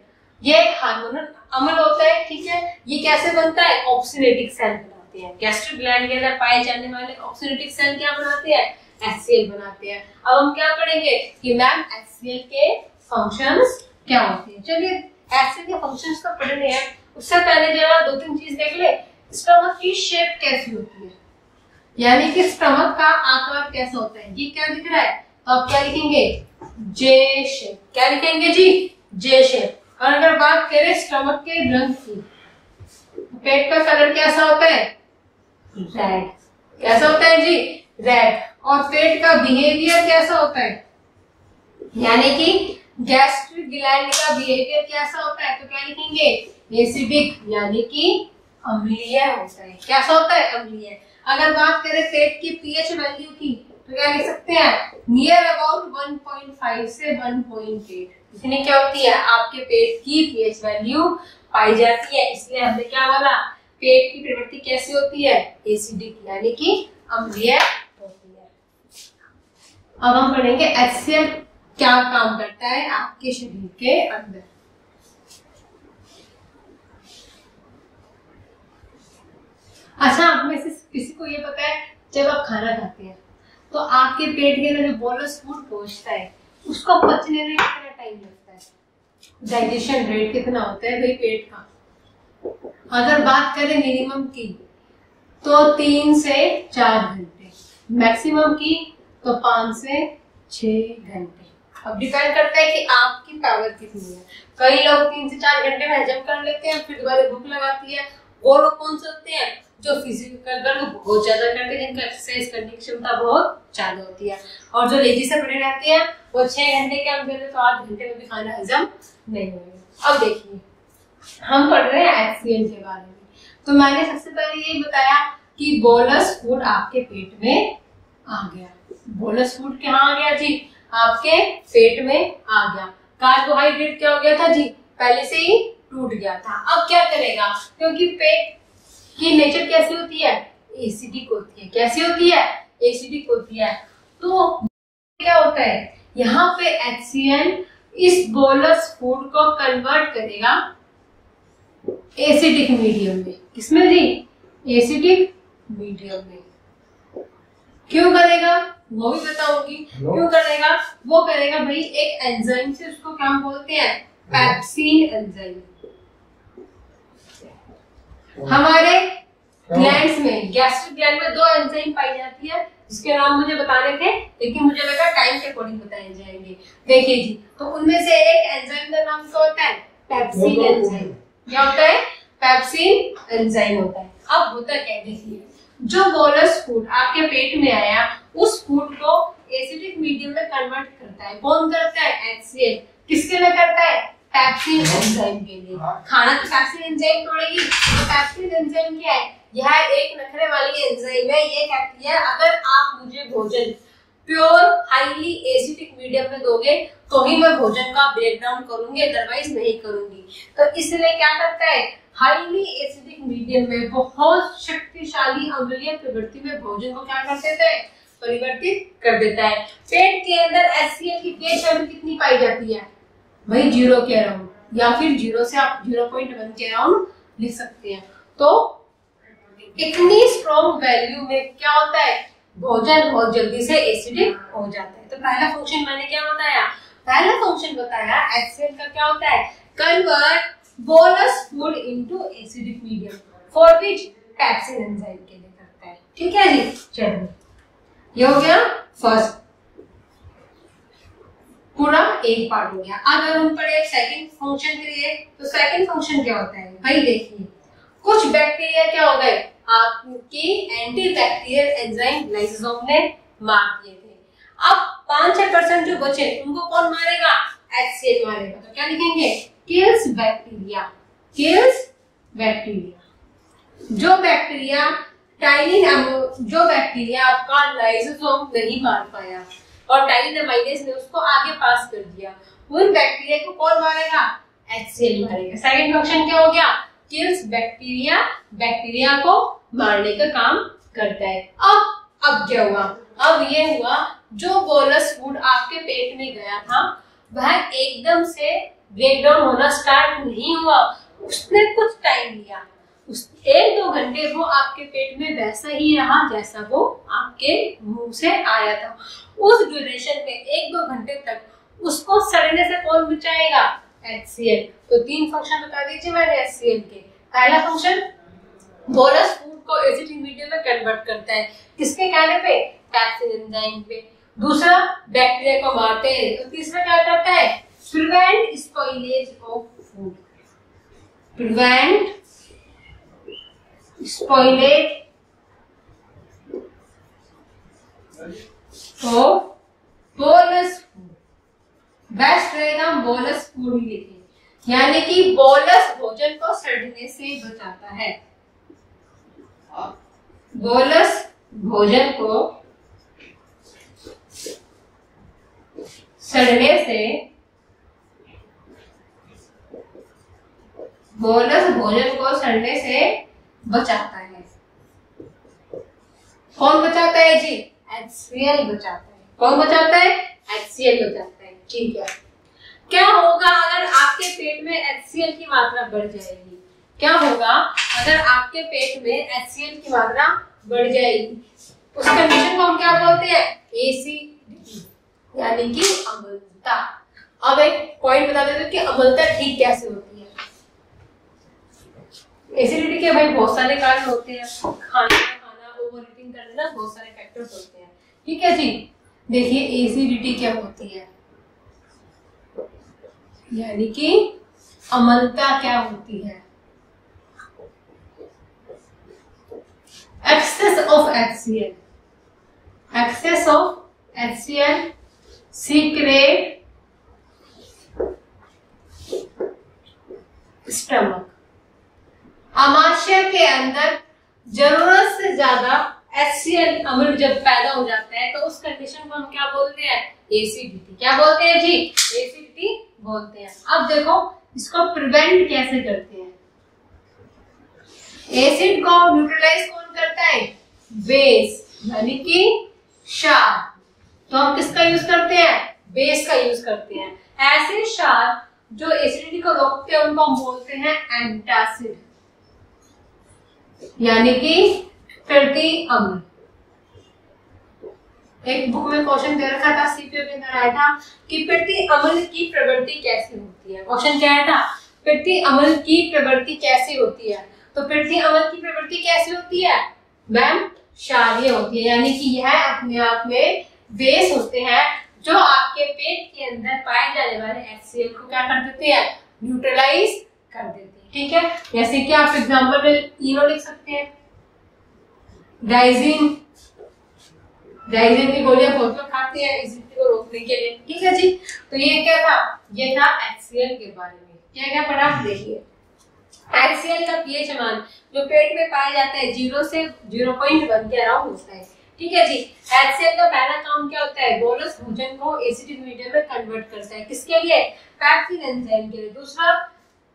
ये हार्मोनल अम्ल होता है, ठीक है। ये कैसे बनता है? ऑक्सीडेटिव सेल बनाते हैं। गैस्ट्रिक ग्लैंड के अंदर पाए जाने वाले ऑक्सीडेटिव सेल क्या बनाते हैं? HCl बनाते हैं। अब हम क्या पढ़ेंगे कि मैम HCl के फंक्शंस क्या होते हैं। चलिए HCl के फंक्शंस तो पढ़ने हैं, उससे पहले जरा दो तीन चीज देख ले। स्टमक की शेप कैसी होती है, यानी कि स्टमक का आकार कैसा होता है। ये क्या दिख रहा है? तो आप क्या लिखेंगे? जे शेप। क्या लिखेंगे जी? जे शेप। और अगर बात करें स्टमक के रंग की, पेट का कलर कैसा होता है? रेड। कैसा होता है जी? रेड। और पेट का बिहेवियर कैसा होता है, यानी कि गैस्ट्रिक ग्लैंड का बिहेवियर कैसा होता है? तो क्या लिखेंगे? एसिडिक, यानी कि अम्लीय होता है। कैसा होता है? अम्लीय। अगर बात करें पेट की पीएच वैल्यू की, तो क्या लिख सकते हैं? नियर अबाउट 1.5 से 1.8। इसमें क्या होती है? आपके पेट की पीएच वैल्यू पाई जाती है। इसलिए हमने क्या बोला? पेट की प्रवृत्ति कैसी होती है? एसिडिक, यानी कि अम्लीय होती है। अब हम पढ़ेंगे HCl क्या काम करता है आपके शरीर के अंदर। अच्छा, आप में से किसी को ये पता है, जब आप खाना खाते हैं तो आपके पेट के अंदर जो बोलस फूड पहुंचता है, उसको पचने में कितना टाइम लगता है? डाइजेशन रेट कितना होता है भाई पेट का? अगर बात करें मिनिमम की तो 3 से 4 घंटे, मैक्सिमम की तो 5 से 6 घंटे। अब डिपेंड करता है कि आपकी पावर कितनी है। कई लोग 3 से 4 घंटे में हजम कर लेते हैं, फिर दोबारा भूख लगाती है। वो लोग कौन से होते हैं? जो फिजिकल वर्क बहुत ज्यादा करते हैं, जिनका एक्सरसाइज करने की क्षमता बहुत ज्यादा होती है। और जो लेजी से पड़े रहते हैं, वो 6 घंटे के अंदर तो 8 घंटे में भी खाना हजम नहीं होगा। अब देखिए, हम पढ़ रहे हैं HCl के बारे में। तो मैंने सबसे पहले ये बताया कि बोलस फूड आपके पेट में आ गया। बोलस फूड कहाँ आ गया जी? आपके पेट में आ गया। कार्बोहाइड्रेट क्या हो गया था जी? पहले से ही टूट गया था। अब क्या करेगा? क्योंकि पेट की नेचर कैसी होती है? एसिडिक होती है। कैसी होती है? एसिडिक होती है। तो क्या होता है, यहाँ पे HCl इस बोलस फूड को कन्वर्ट करेगा एसिडिक मीडियम में। किसमें जी? एसिडिक मीडियम में। क्यों करेगा वो भी बताऊंगी। क्यों करेगा? वो करेगा भाई एक एंजाइम से, उसको क्या बोलते हैं? Pepsin enzyme. हमारे ग्लैंड्स में, गैस्ट्रिक ग्लैंड में 2 एंजाइम पाई जाती है, जिसके नाम मुझे बताने थे, लेकिन मुझे लगा टाइम के अकॉर्डिंग बताए जाएंगे। देखिए जी, तो उनमें से एक एंजाइम का नाम क्या होता है? Pepsin enzyme. क्या होता है? पेप्सिन एंजाइम होता है। अब होता क्या है, देखिए, जो बोलस फूड आपके पेट में आया, उस फूड को एसिडिक मीडियम में कन्वर्ट करता है। कौन करता है? HCl। किसके लिए करता है? पेप्सिन एंजाइम के लिए। खाना तो पेप्सिन एंजाइम तोड़ेगी। तो पेप्सिन एंजाइम क्या है? यह एक नखरे वाली एंजाइम है। ये कहती है अगर आप मुझे भोजन प्योर हाईली एसिडिक मीडियम में दोगे तो ही मैं भोजन का ब्रेकडाउन करूंगी, अदरवाइज नहीं करूंगी। तो इसलिए क्या करता है? हाईली एसिडिक मीडियम में बहुत शक्तिशाली अम्लीय प्रवृत्ति में भोजन को क्या कर देता है? परिवर्तित कर देता है। पेट के अंदर HCl की पीएच वैल्यू कितनी पाई जाती है? वही 0 के अराउंड, या फिर 0 से आप 0.1 के अराउंड लिख सकते हैं। तो इतनी स्ट्रॉन्ग वैल्यू में क्या होता है? भोजन बहुत जल्दी से एसिडिक हो जाता है। तो पहला फंक्शन मैंने क्या बताया? पहला फंक्शन बताया HCl का क्या होता है? Convert bolus food into acidic medium for which pepsin enzyme के लिए करता है। ठीक है जी, चलिए ये हो गया फर्स्ट, पूरा एक पार्ट हो गया। अगर हम पढ़े सेकंड फंक्शन के लिए, तो सेकंड फंक्शन क्या होता है भाई, देखिए कुछ बैक्टीरिया क्या हो गए, आपकी एंटी बैक्टीरियल एंजाइम लाइसोसोम ने मार दिए थे। अब 5-6% जो बचे उनको कौन मारेगा, HCl मारेगा। तो क्या लिखेंगे, किल्स बैक्टीरिया, किल्स बैक्टीरिया। जो बैक्टीरिया जो बैक्टीरिया आपका लाइसोसोम नहीं मार पाया और टाइलिन अमाइलेज ने उसको आगे पास कर दिया, उन बैक्टीरिया को कौन मारेगा, HCl मारेगा। सेकंड फंक्शन क्या हो गया, किल्स बैक्टीरिया, बैक्टीरिया को मारने का काम करता है। अब क्या हुआ, अब ये हुआ जो बोलस फूड आपके पेट में गया था वह एकदम से ब्रेक डाउन होना स्टार्ट नहीं हुआ, उसने कुछ टाइम लिया। उस 1-2 घंटे वो आपके पेट में वैसा ही रहा जैसा वो आपके मुंह से आया था। उस ड्यूरेशन में 1-2 घंटे तक उसको सड़ने से कौन बचाएगा, HCl। तो 3 फंक्शन बता दीजिए मैंने HCl के। पहला फंक्शन बोलस फूड को एसिडिक मीडियम में कन्वर्ट करता है, किसके कहने पे, पैप्सिन एंजाइम पे। दूसरा बैक्टीरिया को मारते हैं। तो तीसरा क्या करता है, prevent spoilage of food, prevent spoilage of bolus food. Best रहेगा बोलस फूड ही लिखें, यानी कि बोलस भोजन को सड़ने से बचाता है। बोलस भोजन को सड़ने से, बोलस भोजन को सड़ने से बचाता है। कौन बचाता है जी, HCl बचाता है। कौन बचाता है, HCl बचाता है। ठीक है, क्या होगा अगर आपके पेट में HCl की मात्रा बढ़ जाएगी, क्या होगा अगर आपके पेट में HCl की मात्रा बढ़ जाएगी, उस कंडीशन को हम क्या बोलते हैं, एसिडिटी, यानी कि अम्लता। अब एक पॉइंट बता देते हैं कि अम्लता ठीक कैसे होती है। एसिडिटी के भाई बहुत सारे कारण होते हैं, खाना ओवर ईटिंग करना, बहुत सारे फैक्टर्स होते हैं। ठीक है जी, देखिए एसिडिटी क्या होती है, यानी कि अम्लता क्या होती है, excess of HCl, excess of HCl secrete stomach. आमाशय के अंदर जरूरत से ज्यादा HCl अम्ल जब पैदा हो जाता है तो उस कंडीशन को हम क्या बोलते हैं, एसिडिटी। क्या बोलते हैं जी, एसिडिटी बोलते हैं। अब देखो इसको प्रिवेंट कैसे करते हैं। एसिड को न्यूट्रलाइज कौन करता है, बेस, यानी कि क्षार। तो हम किसका यूज करते हैं, बेस का यूज करते हैं। ऐसे क्षार जो एसिडिटी को रोकते हैं उनको हम बोलते हैं एंटासिड, यानी कि प्रति अम्ल। एक बुक में क्वेश्चन दे रखा था, सीपीओ के अंदर आया था कि प्रति अम्ल की प्रवृत्ति कैसे होती है। क्वेश्चन क्या आया था, प्रति अम्ल की प्रवृत्ति कैसे होती है। तो प्रति अम्ल की प्रवृत्ति कैसे होती है मैम, क्षारीय होती है, यानी कि यह अपने आप में बेस होते हैं जो आपके पेट के अंदर पाए जाने वाले HCl को क्या कर देते हैं, न्यूट्रलाइज कर देते हैं। ठीक है, जैसे कि आप एग्जांपल में इनो लिख सकते हैं, डाइजिन, डाइजिन की गोलियां बहुत लोग खाते हैं एसिडिटी को रोकने के लिए। ठीक है जी, तो ये क्या था, ये था HCl के बारे में। क्या क्या पढ़ा, देखिए HCl का pH मान जो पेट में पाया जाता है 0 से 0.1 के अराउंड होता है। ठीक है जी, HCl का पहला काम क्या होता है, बोलस भोजन को एसिडिक मीडियम में कन्वर्ट करता है, किसके लिए, पैप्सिन एंजाइम के लिए। दूसरा,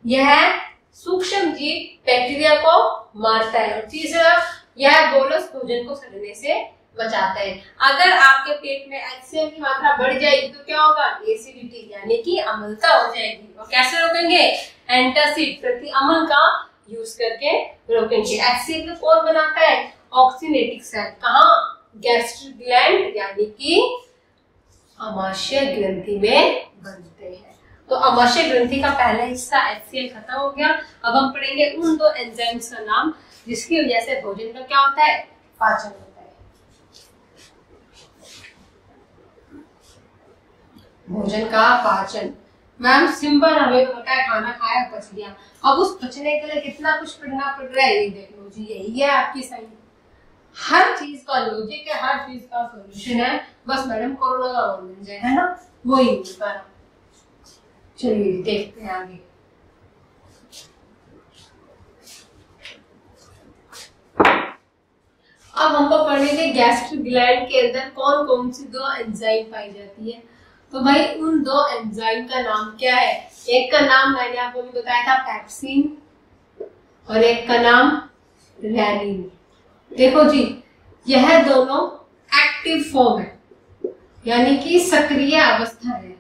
यह सूक्ष्म जीव बैक्टीरिया को मारता है। और तीसरा, यह बोलस भोजन को सड़ने से बचाता है। अगर आपके पेट में HCl की मात्रा बढ़ जाएगी तो क्या होगा, एसिडिटी, यानी कि अम्लता हो जाएगी। और कैसे रोकेंगे, एंटासिड, प्रति अम्ल का यूज करके रोकेंगे। HCl को कौन बनाता है, ऑक्सीनेटिक सेल, कहाँ, गैस्ट्रिक ग्लैंड, यानी कि आमाशय ग्रंथि में बनते हैं। तो अमाशय ग्रंथि का पहला हिस्सा HCl खत्म हो गया। अब हम पढ़ेंगे उन दो एंजाइम्स का नाम जिसकी वजह से भोजन का क्या होता है, पाचन होता है। भोजन का पाचन, मैम सिंपल, हमें तो पता है खाना खाया पच गया। अब उस पचने के लिए कितना कुछ पढ़ना पड़ रहा है, ये देख लो जी, यही है आपकी साइंस। हर चीज का लॉजिक है, हर चीज का सॉल्यूशन है, बस मैडम कोरोना का और मिल जाए, है ना, वो ही मिल पा रहा। चलिए देखते हैं आगे। अब हमको पढ़ेंगे गैस्ट्रिक ग्लैंड के अंदर कौन कौन सी दो एंजाइम पाई जाती है। तो भाई उन दो एंजाइम का नाम क्या है, एक का नाम मैंने आपको भी बताया था पेप्सिन, और एक का नाम रेनिन। देखो जी, यह दोनों एक्टिव फॉर्म है, यानी कि सक्रिय अवस्था है,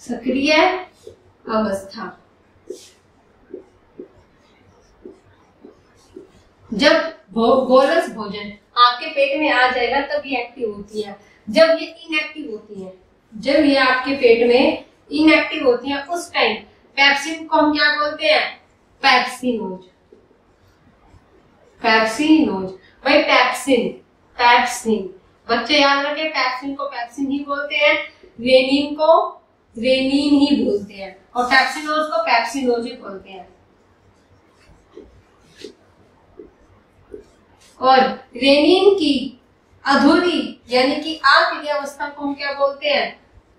सक्रिय अवस्था। जब बोलस भोजन आपके पेट में आ जाएगा तब ये एक्टिव होती है। जब ये इनएक्टिव होती है, जब ये आपके पेट में इनएक्टिव होती है, उस टाइम पेप्सिन को हम क्या बोलते हैं, पेप्सिनोज। पेप्सिनोज भाई, पेप्सिन पेप्सिन, बच्चे याद रखें, पेप्सिन को पेप्सिन ही बोलते हैं, रेनिन को रेनिन ही बोलते हैं, और पेप्सिनोज को पेप्सिनोज ही बोलते हैं। और रेनिन की अधूरी यानी कि अक्रिय अवस्था को हम क्या बोलते हैं,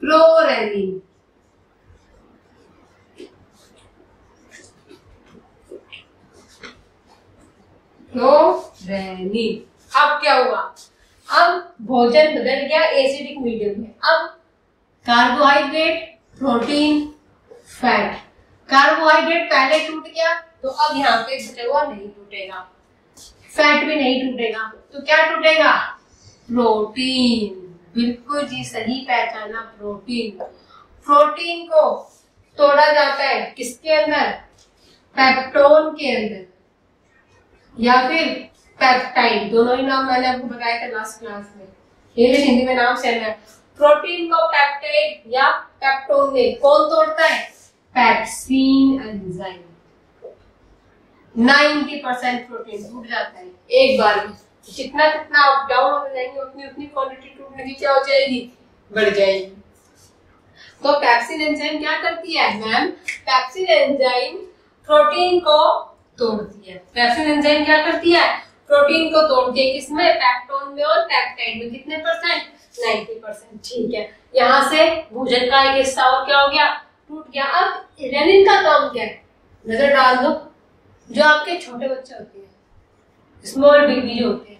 प्रोरेनिन। प्रोरेनिन। अब क्या हुआ, अब भोजन बदल गया एसिडिक मीडियम में। अब कार्बोहाइड्रेट, प्रोटीन, फैट। कार्बोहाइड्रेट पहले टूट गया तो अब यहाँ पे बचा हुआ नहीं टूटेगा, फैट भी नहीं टूटेगा, तो क्या टूटेगा, प्रोटीन। बिल्कुल जी, सही पहचाना, प्रोटीन। प्रोटीन को तोड़ा जाता है किसके अंदर, पेप्टोन के अंदर, या फिर पेप्टाइड, दोनों ही नाम मैंने आपको बताया था लास्ट क्लास में, इंग्लिश हिंदी में नाम सेम है। प्रोटीन को पेप्टाइड या पेप्टोन में कौन तोड़ता है, पेप्सिन एंजाइम। 90% प्रोटीन टूट जाता है एक बार में। जितना जितना अप डाउन होते जाएंगे उतनी उतनी क्वांटिटी टूटने की क्या हो जाएगी, बढ़ जाएगी। तो पेप्सिन एंजाइम क्या करती है मैम, पेप्सिन एंजाइम प्रोटीन को तोड़ती है। पेप्सिन एंजाइम क्या करती है, प्रोटीन को तोड़ती है, किसमें, पेप्टोन में और पेप्टाइड में। कितने परसेंट, 90%। ठीक है, यहाँ से भोजन का एक हिस्सा और क्या हो गया, टूट गया। अब रेनिन का काम क्या है, नजर डाल दो। जो आपके छोटे बच्चे होते हैं, स्मॉल बेबी जो होते हैं,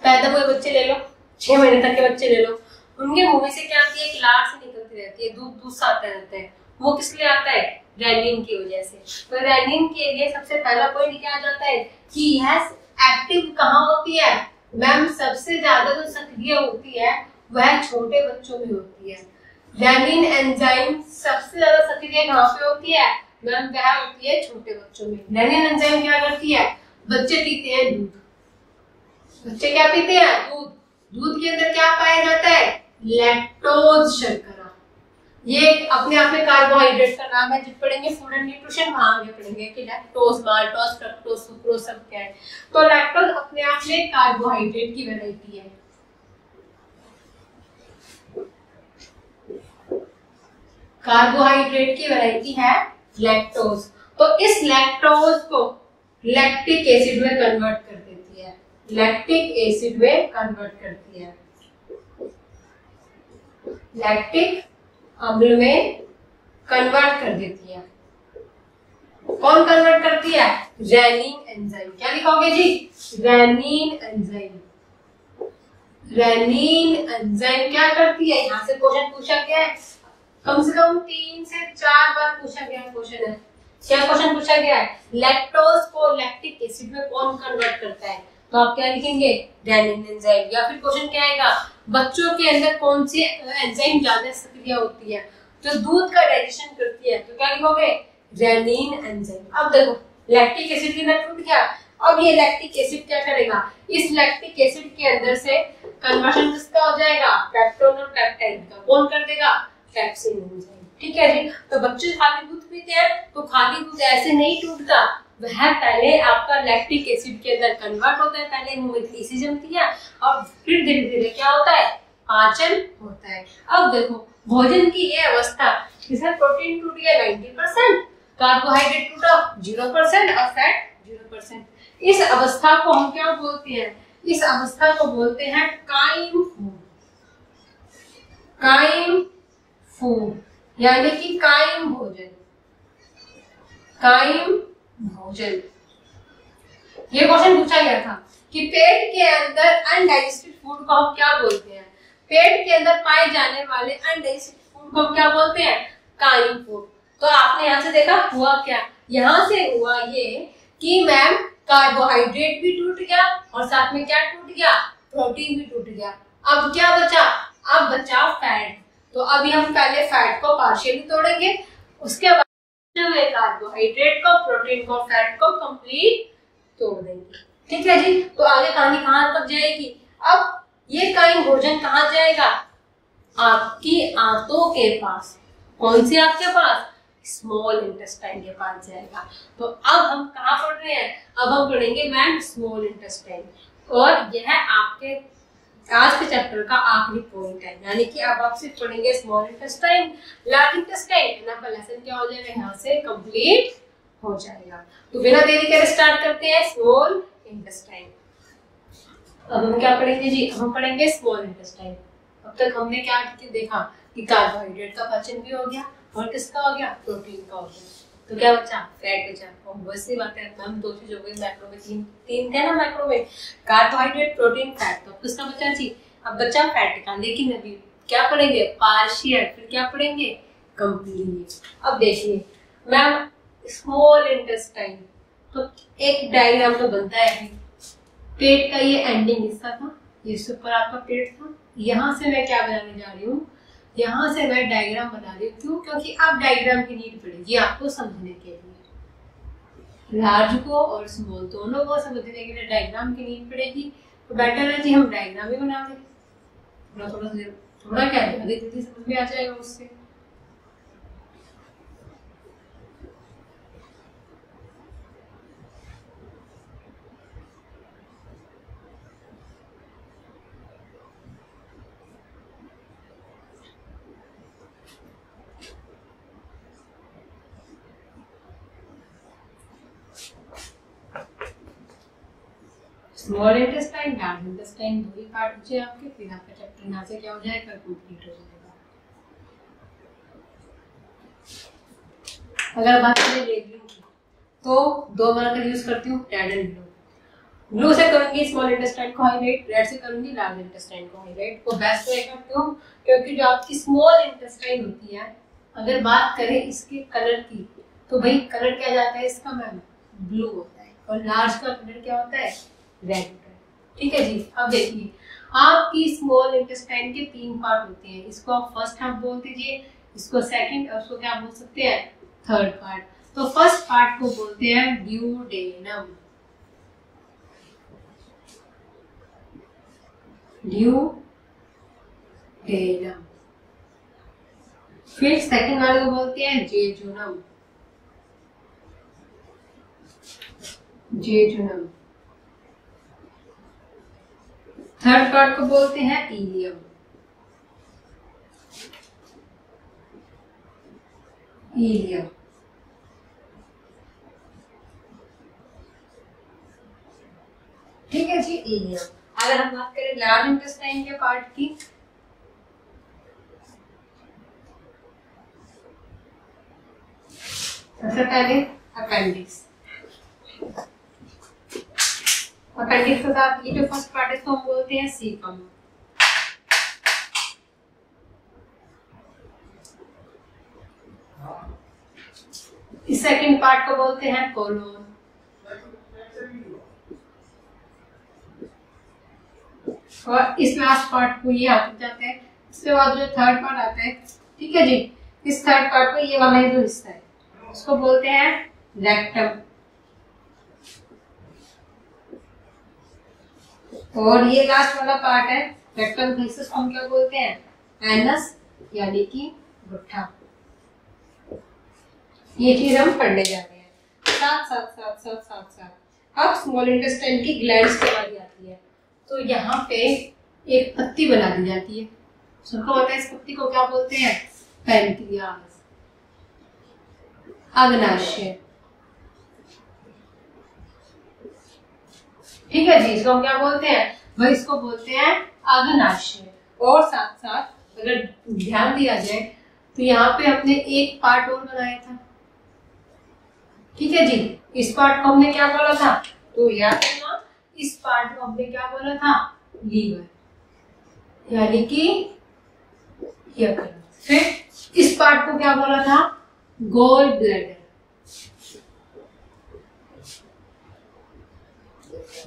पैदा हुए बच्चे ले लो, 6 महीने तक के बच्चे ले लो, उनके मुंह में से क्या आती है, एक लार से निकलती रहती है, दूध दूध सा आता रहता है। वो किस लिए आता है, रेनिन की वजह से। तो रेनिन के लिए सबसे पहला पॉइंट क्या आ जाता है कि यह एक्टिव कहाँ होती है मैम, सबसे ज्यादा जो सक्रिय होती है वह छोटे बच्चों में होती है। रेनिन एंजाइम सबसे ज्यादा सक्रिय कहाँ पे होती है मैम, वह होती है छोटे बच्चों में। रेनिन एंजाइम क्या करती है, बच्चे पीते हैं दूध, बच्चे क्या पीते हैं, दूध। दूध के अंदर क्या पाया जाता है, लैक्टोज शर्करा। ये अपने आप में कार्बोहाइड्रेट का नाम है, जब पढ़ेंगे फूड एंड न्यूट्रिशन वहां आगे पढ़ेंगे कि लैक्टोज, माल्टोज, फ्रक्टोज, सुक्रोज सब क्या है। तो लैक्टोज अपने आप में कार्बोहाइड्रेट की वैरायटी है। कार्बोहाइड्रेट की वैरायटी है लैक्टोज। तो इस लैक्टोज को लैक्टिक एसिड में कन्वर्ट कर देती है, लैक्टिक एसिड में कन्वर्ट करती है, लैक्टिक अम्ल में कन्वर्ट कर देती है। कौन कन्वर्ट करती है, रेनिन एंजाइम। क्या लिखोगे जी, रेनिन एंजाइम। रेनिन एंजाइम क्या करती है, यहाँ से क्वेश्चन पूछा गया है, कम से कम 3 से 4 बार पूछा गया क्वेश्चन है। क्या क्वेश्चन पूछा गया है, लैक्टोज को लैक्टिक एसिड में कौन कन्वर्ट करता है, तो आप क्या लिखेंगे, रेनिन एंजाइम। या फिर क्वेश्चन क्या आएगा, बच्चों के अंदर कौन सी एंजाइम ज्यादा सक्रिय होती है, जो दूध का डाइजेशन करती है, तो क्या लिखोगे, रेनिन एंजाइम। अब देखो लैक्टिक एसिड की टूट गया, अब ये लैक्टिक एसिड क्या करेगा, इस लैक्टिक एसिड के अंदर से कन्वर्शन किसका हो जाएगा, पेप्टोन और पेप्टाइड का। कौन कर देगा, फैट से नहीं जाएगी। ठीक है जी। तो बच्चे खाली दूध पीते हैं तो खाली दूध ऐसे नहीं टूटता, वह पहले आपका लैक्टिक एसिड के अंदर कन्वर्ट होता है, पहले मुंह में फीसी जमती है और फिर धीरे धीरे क्या होता है, पाचन होता है। अब देखो भोजन की ये अवस्था, इसमें प्रोटीन टूट गया 90%, कार्बोहाइड्रेट टूटा 0% और फैट 0%। इस अवस्था को हम क्या बोलते हैं, इस अवस्था को बोलते हैं कायम फूड। कायम फूड यानी कि कायम भोजन। कायम भोजन, ये क्वेश्चन पूछा गया था कि पेट के अंदर अनडाइजेस्टेड फूड को हम क्या बोलते हैं। पेट के अंदर पाए जाने वाले अनडाइजेस्टेड फूड को हम क्या बोलते हैं, कायम फूड। तो आपने यहाँ से देखा हुआ क्या, यहाँ से हुआ ये कि मैम कार्बोहाइड्रेट भी टूट गया और साथ में क्या टूट गया, प्रोटीन भी टूट गया। अब क्या बचा, अब बचा फैट। तो अभी हम पहले फैट को पार्शियली तोड़ेंगे, उसके बाद कार्बोहाइड्रेट को, प्रोटीन को, फैट को कंप्लीट तोड़ देंगे। ठीक है जी। तो आगे कहानी कहाँ तक जाएगी, अब ये कायम भोजन कहाँ जाएगा, आपकी आंतों के पास। कौन सी आंत के पास, स्मॉल इंटेस्टाइन के पास जाएगा। तो अब हम कहाँ पढ़ रहे हैं, अब हम पढ़ेंगे मैम स्मॉल इंटेस्टाइन, और यह आपके आज के चैप्टर का आखिरी पॉइंट है। यानी कि अब आप सिर्फ पढ़ेंगे स्मॉल इंटेस्टाइन, लार्ज इंटेस्टाइन, आपका लेसन क्या हो जाएगा, यहाँ से कंप्लीट हो जाएगा। तो बिना देरी करे स्टार्ट करते हैं स्मॉल इंटेस्टाइन। अब हम क्या पढ़ेंगे जी, हम पढ़ेंगे स्मॉल इंटेस्टाइन। अब तक हमने क्या देखा कि कार्बोहाइड्रेट का पाचन भी हो गया और किसका हो गया, प्रोटीन का हो गया। तो क्या बचा, फैट बचा। और वैसी बात है मैम, दो चीज हो गई मैक्रो में, तीन थे ना मैक्रो में, कार्बोहाइड्रेट, प्रोटीन, फैट। तो किसका बचा जी, अब बचा फैट का। लेकिन अभी क्या पढ़ेंगे, पार्शियल, फिर क्या पढ़ेंगे, कंप्लीट। अब देखिए मैम स्मॉल इंटेस्टाइन, तो एक डायग्राम तो बनता है। पेट का ये एंडिंग हिस्सा था, इसके ऊपर आपका पेट था। यहाँ से मैं क्या बनाने जा रही हूँ, यहाँ से मैं डायग्राम बना रही हूँ। क्यों, क्योंकि अब डायग्राम की नीड पड़ेगी आपको समझने के लिए। लार्ज को और स्मॉल दोनों को समझने के लिए डायग्राम की नीड पड़ेगी। तो बेटर है जी हम डायग्राम ही बना दें, थोड़ा क्या है, जल्दी समझ में आ जाएगा उससे। स्मॉल इंटेस्टाइन, लार्ज इंटेस्टाइन, दो ही पार्ट बचे आपके। फिर आपका चैप्टर यहाँ से क्या हो जाएगा, कंप्लीट हो जाएगा। अगर बात करें लेबलिंग की, तो दो मार्कर यूज करती हूँ, रेड एंड ब्लू। ब्लू से करूंगी स्मॉल इंटेस्टाइन को हाईलाइट, रेड से करूंगी लार्ज इंटेस्टाइन को हाईलाइट। वो बेस्ट रहेगा। क्यों, क्योंकि जो आपकी स्मॉल इंटेस्टाइन होती है, अगर बात करें इसके कलर की, तो भाई कलर क्या जाता है इसका मैम, ब्लू होता है। और लार्ज का कलर क्या होता है, रेड। ठीक है जी। अब देखिए आपकी स्मॉल इंटेस्टाइन के तीन पार्ट होते हैं। इसको आप फर्स्ट हाफ बोल दीजिए, इसको सेकंड, और उसको क्या बोल सकते हैं, थर्ड पार्ट। तो फर्स्ट पार्ट को बोलते हैं ड्यूडेनम। ड्यूडेनम। फिर सेकंड वाले को बोलते हैं जेजुनम। जेजुनम। थर्ड पार्ट को बोलते हैं इलियम। इलियम। ठीक है जी, इलियम। अगर हम बात करें लार्ज इंटेस्टाइन के पार्ट की, सबसे पहले अपेंडिक्स। अपेंडिक्स के साथ ये जो फर्स्ट पार्ट है इसको हम बोलते हैं सीकम। इस सेकंड पार्ट को बोलते हैं कोलोन। और इस लास्ट पार्ट को ये आता जाता है। इसके बाद जो थर्ड पार्ट आता है, ठीक है जी, इस थर्ड पार्ट को ये वाला जो हिस्सा है उसको बोलते हैं रेक्टम। और ये लास्ट वाला पार्ट है रेक्टम का हिस्सा, हम क्या बोलते हैं, एनस, यानी कि गुट्ठा। ये चीज हम पढ़ने जा रहे हैं साथ साथ साथ साथ साथ साथ। अब स्मॉल इंटेस्टाइन की ग्लैंड्स की बारी आती है, तो यहाँ पे एक पत्ती बना दी जाती है। सबको पता है इस पत्ती को क्या बोलते हैं? पैनक्रियाज, अग्नाशय। ठीक है जी, इसको हम क्या बोलते हैं? वह इसको बोलते हैं अग्नाशय। और साथ साथ अगर ध्यान दिया जाए तो यहाँ पे हमने एक पार्ट और बनाया था। ठीक है जी, इस पार्ट को हमने क्या बोला था? तो याद रखना, इस पार्ट को हमने क्या बोला था? लीवर, यानी कि यकृत। फिर इस पार्ट को क्या बोला था? गोल ब्लैडर,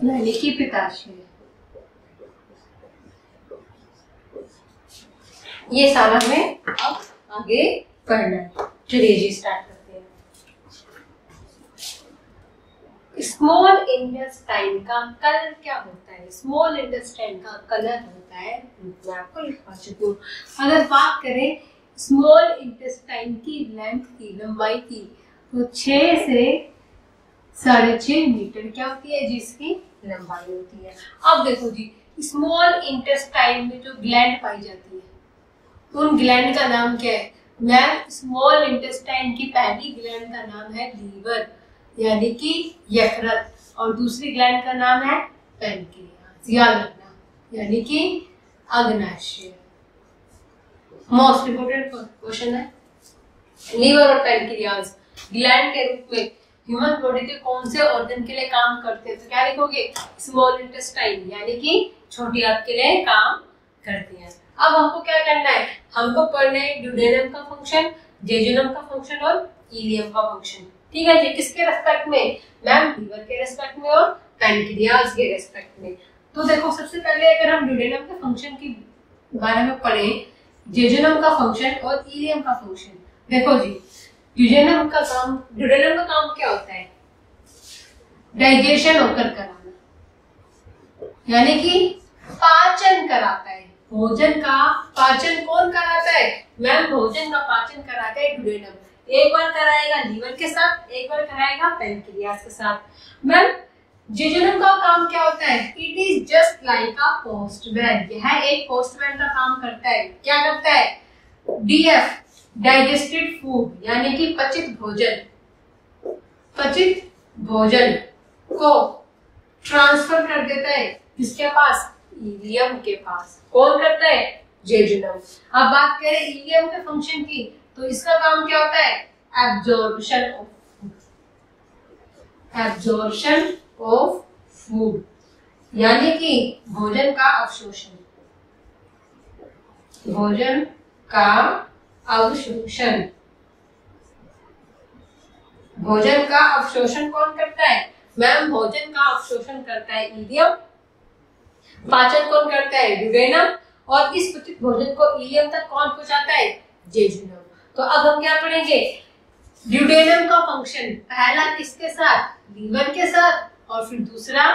यानी कि पित्ताशय। ये सारा हमें अब आगे पढ़ना है। चलिए जी स्टार्ट करते हैं। स्मॉल इंटेस्टाइन का कलर क्या होता है? स्मॉल इंटेस्टाइन का कलर होता है, मैं आपको लिखवा चुकी हूँ। अगर बात करें स्मॉल इंटेस्टाइन की लेंथ की, लंबाई की, तो 6 से 6.5 मीटर क्या होती है जिसकी लंबाई होती है। अब देखो जी, स्मॉल इंटेस्टाइन में जो ग्लैंड पाई जाती है उन ग्लैंड का नाम क्या है? मैम, स्मॉल इंटेस्टाइन की पहली ग्लैंड का नाम है लीवर, यानी कि यकृत, और दूसरी ग्लैंड का नाम है पैनक्रियाज, याद रखना, यानी कि अग्नाशय। मोस्ट इंपोर्टेंट क्वेश्चन है। लीवर और पैनक्रियाज ग्लैंड के रूप में ह्यूमन बॉडी के कौन से ऑर्गन के लिए काम करते हैं? तो क्या लिखोगे? स्मॉल इंटेस्टाइन, यानी कि छोटी आंत के लिए काम करते हैं। अब हमको क्या करना है? हमको पढ़ना है ड्यूडेनम का फंक्शन, जेजुनम का फंक्शन और इलियम का फंक्शन। ठीक है जी, किसके रेस्पेक्ट में? मैम, लीवर के रेस्पेक्ट में और पैनक्रियाज के रेस्पेक्ट में। तो देखो, सबसे पहले अगर हम ड्यूडेनम के फंक्शन के बारे में पढ़ें, जेजुनम का फंक्शन और इलियम का फंक्शन। देखो जी, ड्यूडेनम का काम क्या होता है? डाइजेशन होकर कराना, यानी कि पाचन कराता है। भोजन का पाचन कौन कराता है? मैम, भोजन का पाचन कराता है ड्यूडेनम। एक बार कराएगा लीवर के साथ, एक बार कराएगा पैनक्रियाज के साथ। मैम, जेजुनम का काम क्या होता है? It is just like a postman. यह एक पोस्टमैन का काम करता है। क्या करता है? डीएफ, डाइजेस्टेड फूड, यानी कि पचित भोजन को ट्रांसफर कर देता है किसके पास? इलियम के पास। कौन करता है? जेजुनम। अब बात करें इलियम के फंक्शन की, तो इसका काम क्या होता है? एब्जॉर्प्शन ऑफ फूड, यानी कि भोजन का अवशोषण। भोजन का अवशोषण कौन करता है? मैम, भोजन का अवशोषण करता है इलियम, पाचन कौन करता है? ड्यूडेनम, और इस पचित भोजन को इलियम तक कौन पहुंचाता है? जेजुनम। तो अब हम क्या पढ़ेंगे? ड्यूडेनम का फंक्शन पहला किसके साथ? लीवर के साथ, और फिर दूसरा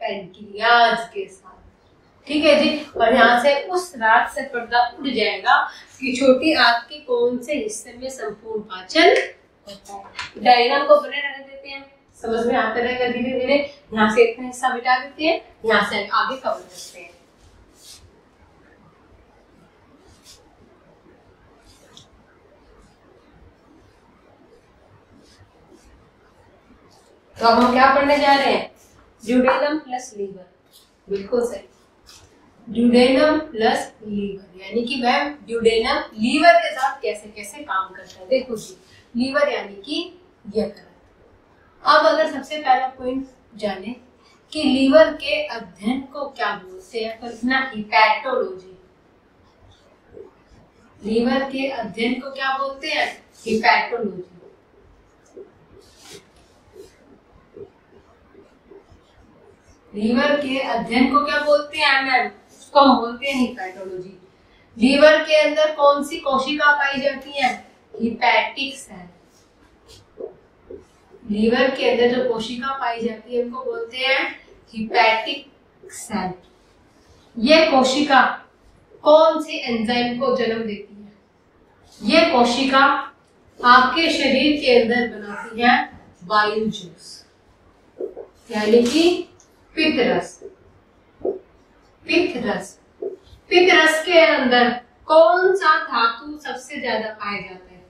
पैनक्रियाज के साथ। ठीक है जी, और यहाँ से उस रात से पर्दा उड़ जाएगा कि छोटी आंत के कौन से हिस्से में संपूर्ण पाचन होता है। डायग्राम को बने रहने देते हैं, समझ में आता रहेगा धीरे धीरे। यहाँ से इतना हिस्सा मिटा देते हैं, यहाँ से आगे कवर करते हैं। तो अब हम क्या पढ़ने जा रहे हैं? Duodenum plus liver. बिल्कुल सही, ड्यूडेनम प्लस लीवर, यानी कि मैम ड्यूडेनम लीवर के साथ कैसे कैसे काम करता है। देखो जी, लीवर यानी कि यकृत। अब अगर सबसे पहला पॉइंट जाने कि लीवर के अध्ययन को क्या बोलते हैं, तो लिखना हिपैटोलॉजी। लीवर के अध्ययन को क्या बोलते हैं? हिपैटोलॉजी। लीवर के अध्ययन को क्या बोलते हैं मैम? उसको हम बोलते हैं हिपैटोलॉजी। लीवर के अंदर कौन सी कोशिका पाई जाती है? Hepatic cell. लीवर के अंदर जो कोशिका पाई जाती है उनको बोलते हैं हिपैटिक सेल। ये कोशिका कौन सी एंजाइम को जन्म देती है? ये कोशिका आपके शरीर के अंदर बनाती है बाइल जूस, यानी कि पित्त रस। पित्त रस, पित्त रस के अंदर कौन सा धातु सबसे ज्यादा पाया जाता है?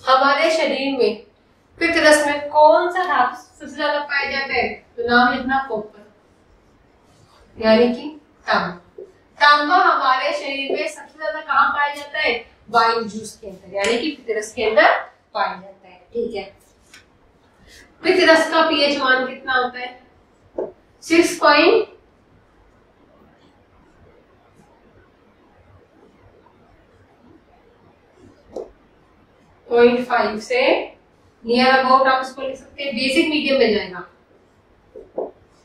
हमारे शरीर में पित्त रस में कौन सा धातु सबसे ज्यादा पाया जाता है? तो नाम लिखना कॉपर, यानी कि तांबा। तांबा हमारे शरीर में सबसे ज्यादा कहाँ पाया जाता है? बाइल जूस के अंदर, यानी कि पित्त रस के अंदर पाया जाता है। ठीक है, पित्त रस का पीएच मान कितना होता है? 6.5 से नियर अबाउट आप इसको लिख सकते हैं, बेसिक मीडियम में जाएगा।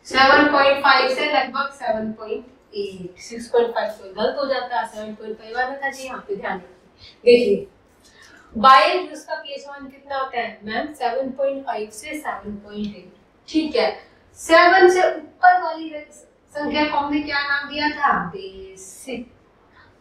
7.5 से लगभग 7.8, 6.5 तो गलत हो जाता है, 7.5 आना था जी, यहाँ पे ध्यान रखिए। देखिए बाइल जूस का पीएच मान कितना होता है मैम? 7.5 से 7.8। ठीक है, 7 से ऊपर वाली संख्या को हमने क्या नाम दिया था? बेसिक।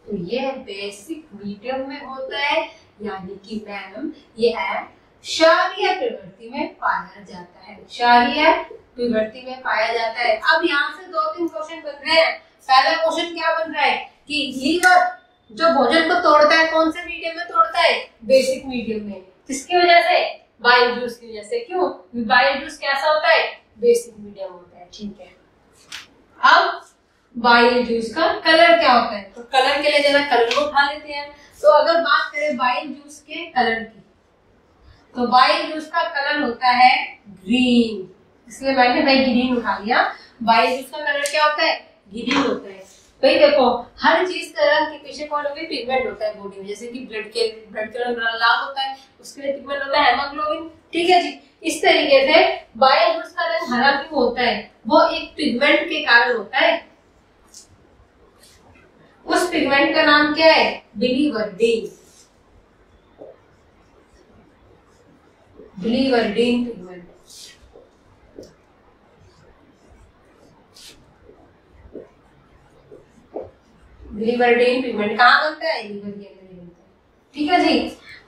तो ये बेसिक मीडियम में होता है, यानी कि मैम ये है क्षारीय प्रवृत्ति में पाया जाता है। क्षारीय प्रवृत्ति में पाया जाता है। अब यहाँ से 2-3 क्वेश्चन बन रहे हैं। पहला क्वेश्चन क्या बन रहा है कि लीवर जो भोजन को तोड़ता है कौन से मीडियम में तोड़ता है? बेसिक मीडियम में। किसकी वजह से? बाइल जूस की वजह से। क्यों? बाइल जूस कैसा होता है? बेसिक मीडियम होता है। ठीक है, अब बाइल जूस का कलर क्या होता है? तो कलर के लिए जरा कलर को उठा लेते हैं। तो अगर बात करें बाइल जूस के कलर की, तो बाइल जूस का कलर होता है ग्रीन, इसलिए मैंने भाई ग्रीन उठा लिया। बाइल जूस का कलर क्या होता है? ग्रीन होता है। भाई देखो, हर चीज का रंग के पीछे कौन होता है? पिगमेंट होता है बॉडी में। जैसे कि ब्लड का रंग लाल होता है, उसके लिए पिगमेंट होता है हेमोग्लोबिन। ठीक है जी, इस तरीके से बाइल जूस का रंग हरा क्यों होता है? वो एक पिगमेंट के कारण होता है। उस पिगमेंट का नाम क्या है? Biliverdin. Biliverdin pigment. Biliverdin pigment कहाँ बनता है? लीवर के अंदर बनता है। ठीक है जी,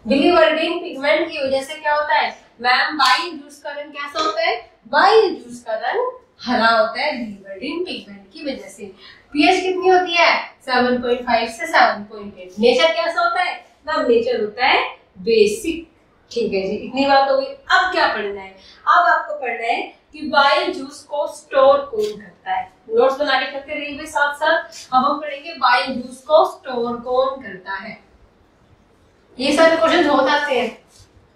बिलीवर्डिन पिगमेंट की वजह से क्या होता है मैम? बाइल जूस का रंग कैसा होता है? बाइल जूस का रंग हरा होता है बिलीवर्डिन पिगमेंट की वजह से। पीएच कितनी होती है? 7.5 से 7.8। नेचर कैसा होता है मैम? नेचर होता है बेसिक। ठीक है जी, इतनी बात हो गई। अब क्या पढ़ना है? अब आपको पढ़ना है कि बाइल जूस को स्टोर कौन करता है। नोट्स बना के करते रहिए साथ साथ। अब हम पढ़ेंगे बाइल जूस को स्टोर कौन करता है। ये सारे क्वेश्चन हो जाते हैं।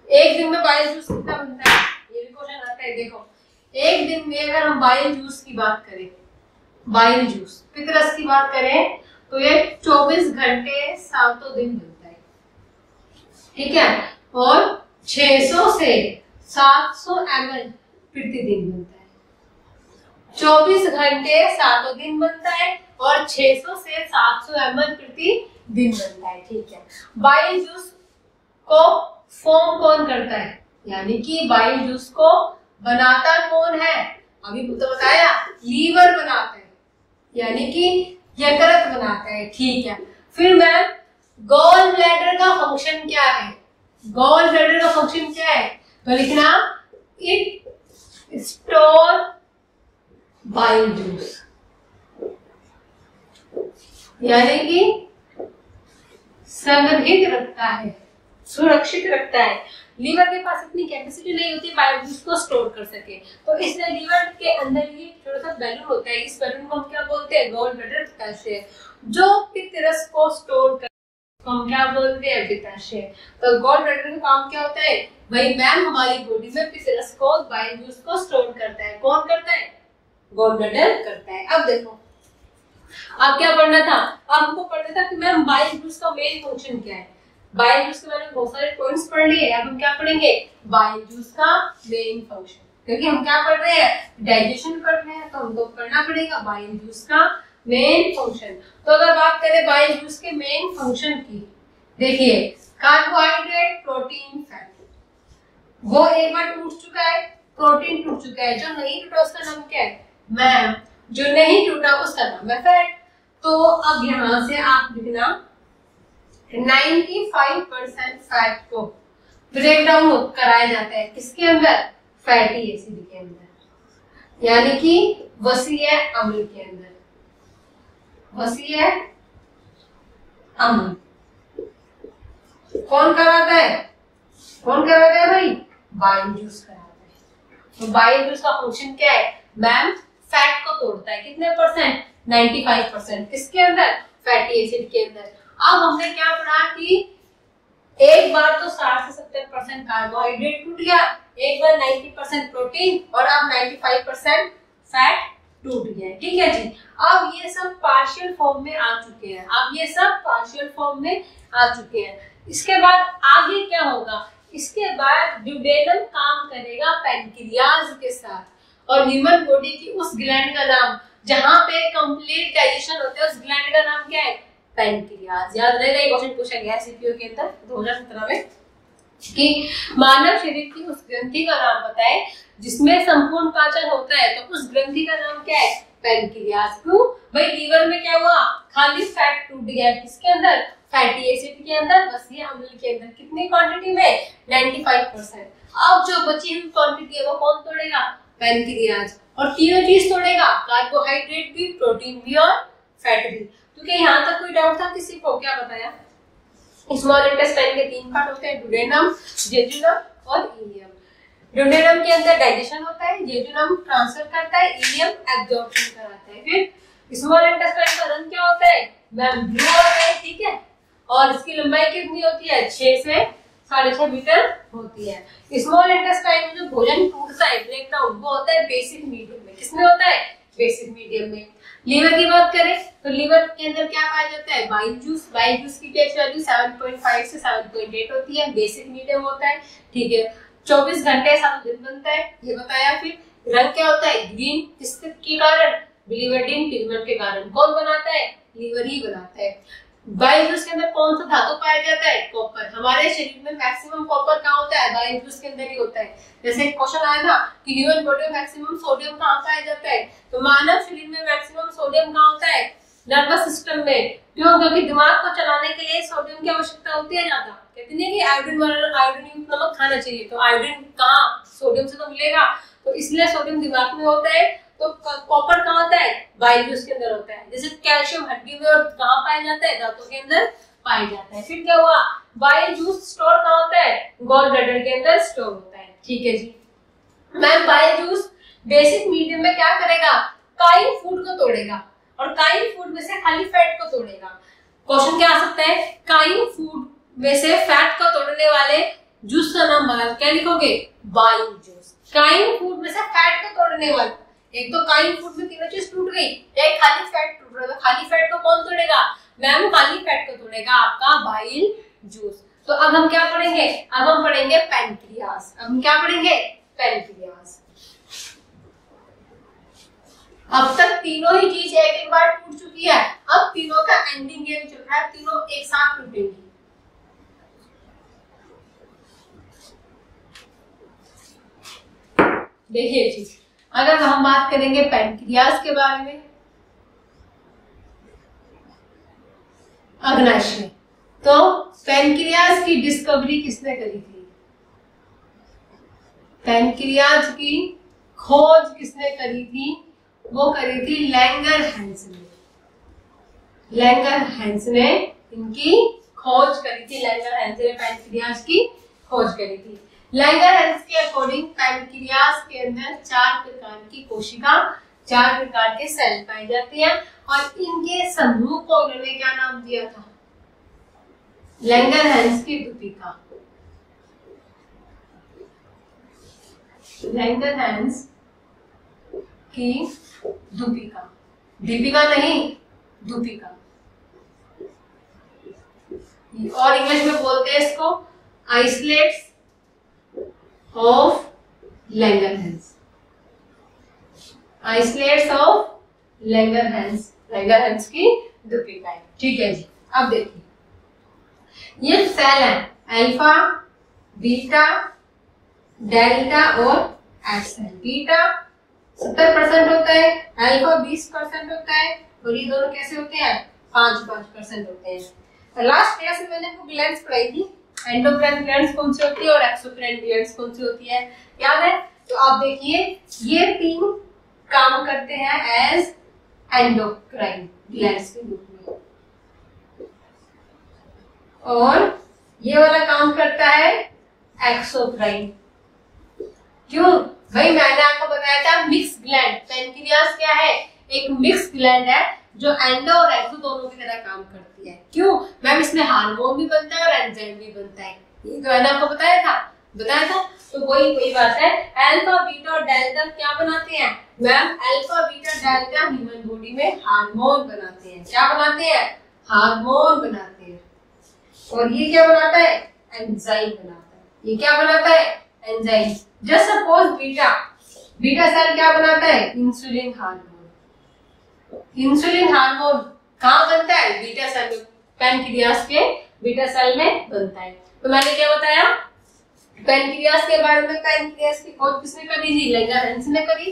एक दिन में बाइल जूस कितना बनता है? ये भी क्वेश्चन आता है। देखो, एक दिन में अगर हम बाइल जूस की बात करें, बाइल जूस पित्त रस की बात करें, तो ये 24 घंटे 7 दिन बनता है। ठीक है, और 600 से 700 ml प्रतिदिन बनता है। 24 घंटे 7 दिन बनता है और 600 से 700 ml प्रतिदिन बनता है। ठीक है, बाइल जूस को फॉर्म कौन करता है? यानी कि बाइल जूस को बनाता कौन है? अभी तो बताया, लीवर बनाता है, यानी कि यकृत बनाता है। ठीक है, फिर मैम गॉल ब्लैडर का फंक्शन क्या है? गॉल ब्लैडर का फंक्शन क्या है? तो लिखना इट स्टोर बाइल जूस, यानी कि संग्रहित रखता है, सुरक्षित रखता है। लीवर के पास इतनी कैपेसिटी नहीं होती बाइल जूस को स्टोर कर सके, तो इसलिए लीवर के अंदर ये छोटा सा बैलून होता है। इस बैलून को हम क्या बोलते हैं? गॉल ब्लैडर पित्ताशय, जो पित्त रस को स्टोर कर हम क्या बोलते हैं? पित्ताशय। तो गॉल ब्लैडर का काम क्या होता है? भाई मैम हमारी बॉडी में पित्त रस को, बाइल जूस को स्टोर करता है। कौन करता है? गॉल ब्लैडर करता है। अब देखो, अब क्या पढ़ना था? अब हमको पढ़ना था कि मैम बाइल जूस का मेन फंक्शन क्या है। बाइल जूस के बारे में बहुत सारे पॉइंट्स पढ़ लिए। अब हम क्या पढ़ेंगे? बाइल जूस का मेन फंक्शन, क्योंकि हम क्या पढ़ रहे हैं? डाइजेशन पढ़ रहे हैं, तो हमको पढ़ना पड़ेगा बाइल जूस का मेन फंक्शन। तो अगर बात करें बाइल जूस के मेन फंक्शन की, देखिए कार्बोहाइड्रेट, प्रोटीन, फैट, वो एक बार टूट चुका है, प्रोटीन टूट चुका है। जो नहीं टूटा उसका नाम क्या है मैम? जो नहीं टूटा उसका नाम है फैट। तो अब यहां से आप लिखना 95% फैट को ब्रेक डाउन कराया जाता है किसके अंदर, फैटी एसिड के अंदर, यानी कि वसीय अम्ल के अंदर, वसीय अम्ल। कौन कराता है, कौन कराता है भाई, बाइल जूस कराता है। तो बाइल जूस का फंक्शन क्या है मैम, फैट को तोड़ता है, कितने परसेंट, 95%, किसके अंदर, फैटी एसिड के अंदर। अब हमने क्या पढ़ा कि एक बार तो 60 से 70% कार्बोहाइड्रेट टूट गया, एक बार 90% प्रोटीन और अब 95% फैट टूट गया, ठीक है जी। अब ये सब पार्शियल फॉर्म में आ चुके हैं, अब ये सब पार्शियल फॉर्म में आ चुके हैं। इसके बाद आगे क्या होगा, इसके बाद ड्यूडेनम काम करेगा पैनक्रियाज के साथ, और ह्यूमन बॉडी की उस ग्लैंड का नाम जहां पे कंप्लीट डाइजेशन होता है, उस ग्लैंड का नाम क्या है, पैनक्रियाज। याद रहेगा, ये क्वेश्चन पूछा गया सीपीओ के अंदर 2017 में कि मानव शरीर की उस ग्रंथि का नाम बताए जिसमें संपूर्ण पाचन होता है, तो उस ग्रंथि का नाम क्या है, पैनक्रियाज। क्यों भाई, लीवर में क्या हुआ, खाली फैट टूट गया, किसके अंदर, फैटी एसिड के अंदर, वसीय अम्ल के अंदर, कितनी क्वांटिटी में, 95%। अब जो बची हुई क्वांटिटी है वो कौन तोड़ेगा, पैनक्रियाज, और तीनों चीज तोड़ेगा, कार्बोहाइड्रेट भी, प्रोटीन भी और फैट भी। क्योंकि यहाँ तक कोई डाउट था किसी को, क्या बताया, स्मॉल इंटेस्टाइन के 3 पार्ट होते हैं, ड्यूडेनम, जेजुनम और इलियम। ड्यूडेनम के अंदर डाइजेशन होता है, जेजुनम ट्रांसफर करता है, इलियम एब्जॉर्प्शन कराता है। फिर स्मॉल इंटेस्टाइन का रंग क्या होता है मैम, ब्लू होता है, ठीक है, और इसकी लंबाई कितनी होती है, 6 से 6.5 मीटर होती है। स्मॉल इंटेस्टाइन में जो भोजन टूटता है, ब्रेक डाउन, वो होता है बेसिक मीडियम में, किसमें होता है, बेसिक मीडियम में। लीवर की बात करें तो लीवर के अंदर क्या पाया जाता है, बाइल जूस, बाइल जूस की pH वैल्यू 7.5 से 7.8 होती है, बेसिक मीडियम होता है, ठीक है। 24 घंटे सारा दिन बनता है, ये बताया। फिर रंग क्या होता है, ग्रीन, किसके कारण, बिलिवर्डिन पिगमेंट के कारण। कौन बनाता है, लीवर ही बनाता है। बाइल जूस के अंदर कौन सा धातु पाया जाता है, कॉपर। हमारे शरीर में मैक्सिमम कॉपर कहाँ होता है, बाइल जूस के अंदर ही होता है। जैसे एक क्वेश्चन आया था कि ह्यूमन बॉडी में मैक्सिमम सोडियम कहाँ पाया जाता है, तो मानव शरीर में मैक्सिमम सोडियम कहाँ होता है, नर्वस सिस्टम में। क्यों, क्योंकि दिमाग को चलाने के लिए सोडियम की आवश्यकता होती है ज्यादा। कहते नहीं कि आयोडीन युक्त नमक खाना चाहिए, तो आयोडीन कहाँ, सोडियम से तो मिलेगा, तो इसलिए सोडियम दिमाग में होता है। तो कॉपर कहाँ होता है, बाइल जूस के अंदर होता है। जैसे कैल्शियम हड्डी में और कहाँ पाया जाता है, दांतों के अंदर पाया जाता है। फिर क्या हुआ, बाइल जूस स्टोर कहाँ होता है, गॉल ब्लैडर के अंदर स्टोर होता है, ठीक है जी। Ma'am bile juice basic medium में क्या करेगा, काइन फूड को तोड़ेगा, और काइन फूड में से खाली फैट को तोड़ेगा। क्वेश्चन क्या आ सकता है, काइन फूड में से फैट को तोड़ने वाले जूस का नाम बता, क्या लिखोगे, बाइल जूस। काइन फूड में से फैट को तोड़ने वाले, एक तो काइन फूड में तीनों चीज टूट गई, एक खाली फैट टूट रहा है, खाली फैट को कौन तोड़ेगा मैम, खाली फैट को तोड़ेगा आपका बाइल जूस। तो अब हम क्या पढ़ेंगे, अब हम पढ़ेंगे पैनक्रियाज। अब हम क्या पढ़ेंगे, पैनक्रियाज। अब तक तीनों ही चीज एक एक बार टूट चुकी है, अब तीनों का एंडिंग गेम चल रहा है, तीनों एक साथ टूटेंगी। देखिए जी, अगर हम बात करेंगे पैनक्रियाज के बारे में, अग्नाशय, तो पैनक्रियाज की डिस्कवरी किसने करी थी, पैनक्रियाज की खोज किसने करी थी, वो करी थी लैंगर हैंस ने। लैंगर हैंस ने इनकी खोज करी थी, लैंगर हैंस ने पैनक्रियाज की खोज करी थी। लैंगर हैंस के अकॉर्डिंग पैनक्रियाज के अंदर 4 प्रकार की कोशिका, 4 प्रकार के सेल पाए जाते हैं, और इनके समूह को उन्होंने क्या नाम दिया था, लैंगर हैंस की दूपिका। लैंगर हैंस की दूपिका, दीपिका नहीं, दूपिका, और इंग्लिश में बोलते हैं इसको isolates of Langerhans. Isolates of Langerhans, Langerhans की दूपिका, ठीक है जी। अब देखिए ये सेल है, अल्फा, बीटा, डेल्टा और एफ सेल। बीटा 70% होता है, अल्फा 20% होता है, और ये दोनों कैसे होते हैं, 5% होते हैं। लास्ट क्लास में मैंने आपको ग्लैंड्स पढ़ाई थी, एंडोक्राइन ग्लैंड्स कौन सी होती है और एक्सोक्राइन ग्लैंड्स कौन सी होती है, याद है? तो आप देखिए ये तीन काम करते हैं एज एंडोक्राइन ग्लैंड्स के रूप में, और ये वाला काम करता है एक्सोक्राइन। क्यों भाई? मैंने आपको बताया था मिक्स ग्लैंड, पैनक्रियास क्या है? एक मिक्स ग्लैंड है जो एंडो और एक्सो दोनों की तरह काम करती है। क्यों मैम? इसमें हार्मोन भी बनता है और एंजाइम भी बनता है, ये तो मैंने आपको बताया था। तो वही बात है। अल्फा बीटा और डेल्टा क्या बनाते हैं ma'am? Alpha beta delta human body में हार्मोन बनाते हैं। क्या बनाते हैं? हार्मोन बनाते हैं। और ये क्या बनाता है? एंजाइम बनाता है। ये क्या बनाता है? Enzyme. Just suppose beta cell क्या बनाता है? Insulin hormone. इंसुलिन हार्मोन कहाँ बनता है? बीटा सेल में, पैनक्रियास के बीटा सेल में बनता है। तो मैंने क्या बताया पैनक्रियास के बारे में? पैनक्रियास की खोज किसने करी थी? लैंगरहैंस ने करी।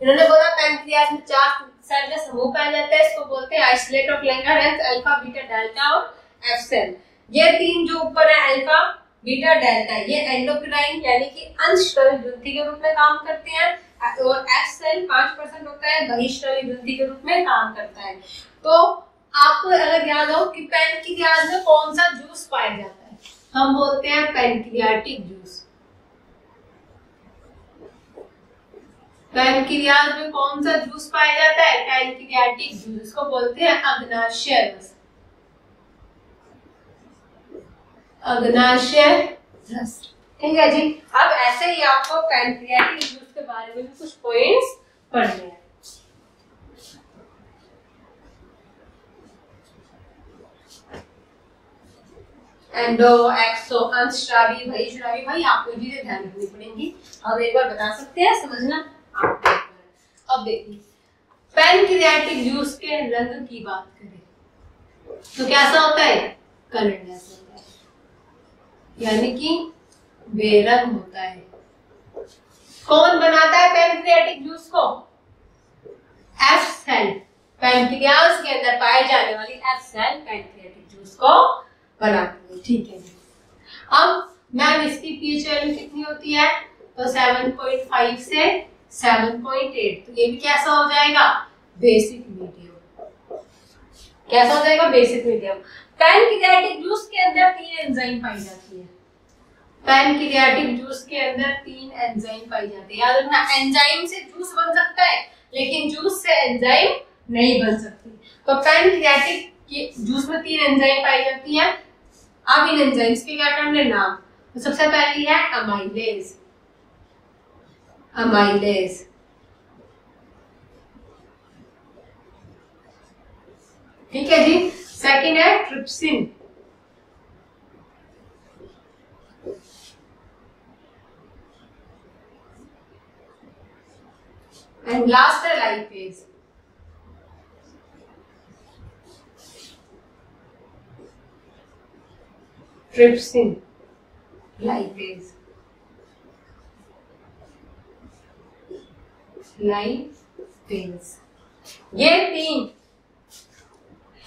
इन्होंने बोला पैनक्रियास में 4 सेल का समूह पाया जाता है, इसको बोलते हैं isolate of Langerhans, alpha beta delta और एफ सेल। ये तीन जो ऊपर है अल्फा बीटा डेल्टा, ये एंडोक्राइन यानी कि अंशस्रावी ग्रंथि के रूप में काम करते हैं, और एफ सेल 5% होता है बहिःस्रावी ग्रंथि के रूप में काम करता है। तो आपको अगर याद हो कि पैनक्रियास में कौन सा जूस पाया जाता है, हम बोलते हैं पैनक्रियाटिक जूस। पैनक्रियास में कौन सा जूस पाया जाता है? पैनक्रियाटिक जूस, इसको बोलते हैं अग्नाशय रस। अग्नाशय रस, ठीक है जी। अब ऐसे ही आपको पैनक्रियाटिक जूस के बारे में भी कुछ पॉइंट्स पढ़ने हैं। एंडो एक्सो अंशस्रावी बहिःस्रावी, भाई आपको चीजें ध्यान रखनी पड़ेंगी। अब एक बार बता सकते हैं, समझना। अब देखिए पैनक्रियाटिक जूस के रंग की बात करें तो कैसा होता है? कलरलेस होता है, यानी कि बेरंग होता है। कौन बनाता है पैनक्रियाटिक जूस को? एफ सेल, पैनक्रियास के अंदर पाए जाने वाली एफ सेल पैनक्रियाटिक जूस को बनाती है, ठीक है जी। अब मैम इसकी पीएच वैल्यू कितनी होती है? तो 7.5 से 7.8। तो ये भी कैसा हो जाएगा? Basic medium. कैसा हो जाएगा? Basic medium. पैनक्रियाटिक जूस के अंदर 3 एंजाइम पाई जाती है। पैनक्रियाटिक जूस के अंदर 3 एंजाइम पाई जाती है। याद रखना, एंजाइम से जूस बन सकता है लेकिन जूस से एंजाइम नहीं बन सकती। तो पैनक्रियाटिक जूस में 3 एंजाइम पाई जाती है। अब इन एंजाइम्स के क्या करने नाम? तो सबसे पहली है अमाइलेज। अमाइलेज, ठीक है जी। सेकंड है ट्रिप्सिन, एंड लास्ट है लाइपेज। ट्रिप्सिन, लाइपेज, लाइपेज, ये तीन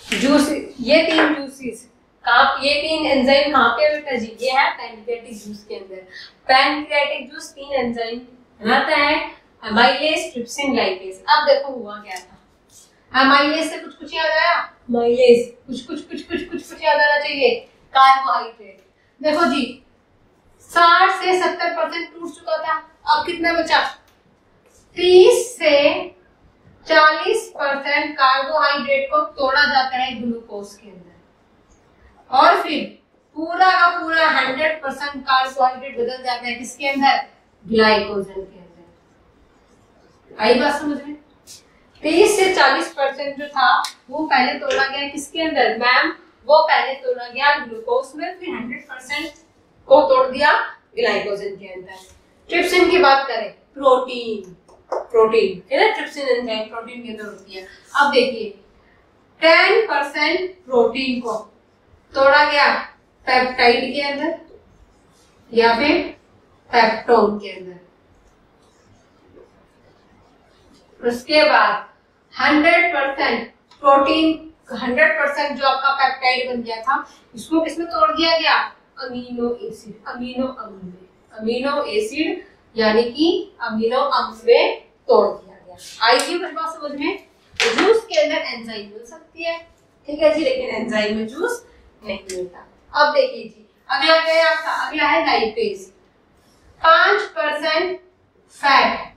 जूसेस, ये तीन एंजाइम कहाँ पे बेटा जी? ये है पैनक्रियाटिक जूस के अंदर। पैनक्रियाटिक जूस 3 एंजाइम बनाता है, अमाइलेज, ट्रिप्सिन, लाइपेज। अब देखो हुआ क्या था। अमाइलेज से कुछ याद आया? माइलेज कुछ याद आना चाहिए। कार्बोहाइड्रेट, देखो जी 60 से 70% टूट चुका था, अब कितना बचा? 30 से 40% कार्बोहाइड्रेट को तोड़ा जाता है ग्लूकोज के अंदर, और फिर पूरा का पूरा 100% कार्बोहाइड्रेट बदल जाता है किसके अंदर? ग्लाइकोजन के अंदर। आई बात समझ में? 30 से 40% जो था वो पहले तोड़ा गया किसके अंदर मैम? वो पहले तोड़ा गया ग्लूकोज में, फिर 100% को तोड़ दिया ग्लाइकोजन के अंदर। ट्रिप्सिन की बात करें, प्रोटीन है ना, ट्रिप्सिन एंजाइम प्रोटीन के अंदर होती है। अब देखिए 10% प्रोटीन को तोड़ा गया पेप्टाइड के अंदर या फिर पेप्टोन के अंदर, उसके बाद 100% प्रोटीन 100% जो आपका पेप्टाइड बन गया था, इसको किसमें तोड़ दिया गया? अमीनो एसिड, अमीनो अम्ल में, अमीनो एसिड यानी कि अमीनो अम्ल में तोड़ दिया गया। आई थी कुछ बात समझ में? जूस के अंदर एंजाइम मिल सकती है, ठीक है जी, लेकिन एंजाइम में जूस नहीं मिलता। अब देखिए जी, अगला क्या है आपका? अगला है लाइपेज। 5% फैट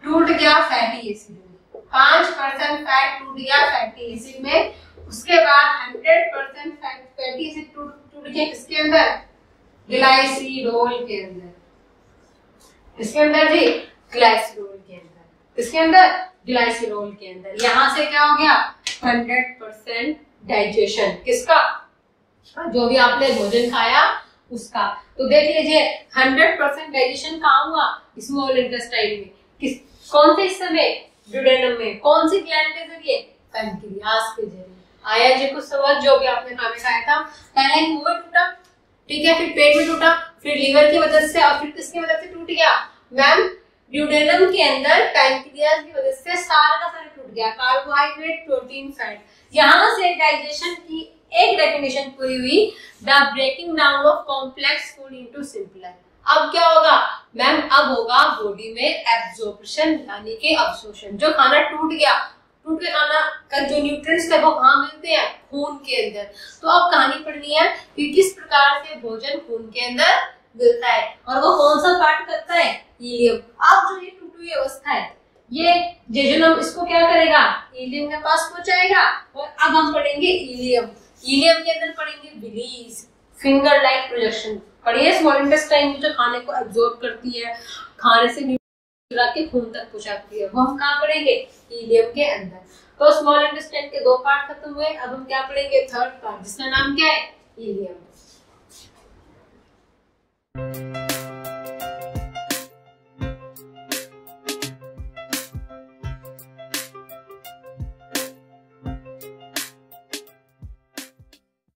टूट गया फैटी एसिड में, 5% फैट टूट गया फैटी एसिड में। उसके बाद 100% फैटी एसिड टूट गया किसके अंदर? ग्लाइसिरोल के अंदर। किसके अंदर जी? ग्लाइसिरोल के अंदर। किसके अंदर? ग्लाइसिरोल के अंदर। यहां से क्या हो गया? 100% डाइजेशन किसका? जो भी आपने भोजन खाया उसका। तो देख लीजिए 100% डाइजेशन कहाँ हुआ? स्मॉल इंटेस्टाइन में। कौन से हिस्से में? ड्यूडेनम में। कौन सी ग्लैंड के जरिए? पैनक्रियास के जरिए। आया जी कुछ समझ? जो भी आपने खाना खाया था, पहले मुंह में टूटा, ठीक है, फिर पेट में टूटा, फिर लीवर की वजह से, और फिर किसकी वजह से टूट गया मैम? ड्यूडेनम के अंदर पैनक्रियास की वजह से सारा का सारा टूट गया। Carbohydrate, protein, fat. यहां से डाइजेशन की एक डेफिनेशन पूरी हुई, the breaking down of complex food into simpler. अब क्या होगा मैम? अब होगा बॉडी में एब्जॉर्प्शन यानी कि अवशोषण। जो खाना टूट गया, टूट के खाना का जो न्यूट्रिएंट्स है वो कहाँ मिलते हैं? खून के अंदर। तो अब कहानी पढ़नी है कि किस प्रकार से भोजन खून के अंदर मिलता है, और वो कौन सा पार्ट करता है? इलियम। अब जो ये टूटी हुई अवस्था है, ये जेजुनम इसको क्या करेगा? इलियम के पास पहुंचाएगा। और अब हम पढ़ेंगे इलियम। इलियम के अंदर पढ़ेंगे बिलीज, फिंगर लाइक प्रोजेक्शन। पढ़िए स्मॉल इंटेस्टाइन जो खाने को एब्जॉर्ब करती है, खाने से के खून तक पहुंचाती है, वो हम कहाँ पढ़ेंगे? इलियम के अंदर। तो स्मॉल इंटेस्टाइन के 2 पार्ट खत्म हुए। अब हम क्या पढ़ेंगे? 3rd पार्ट, जिसका नाम क्या है? इलियम।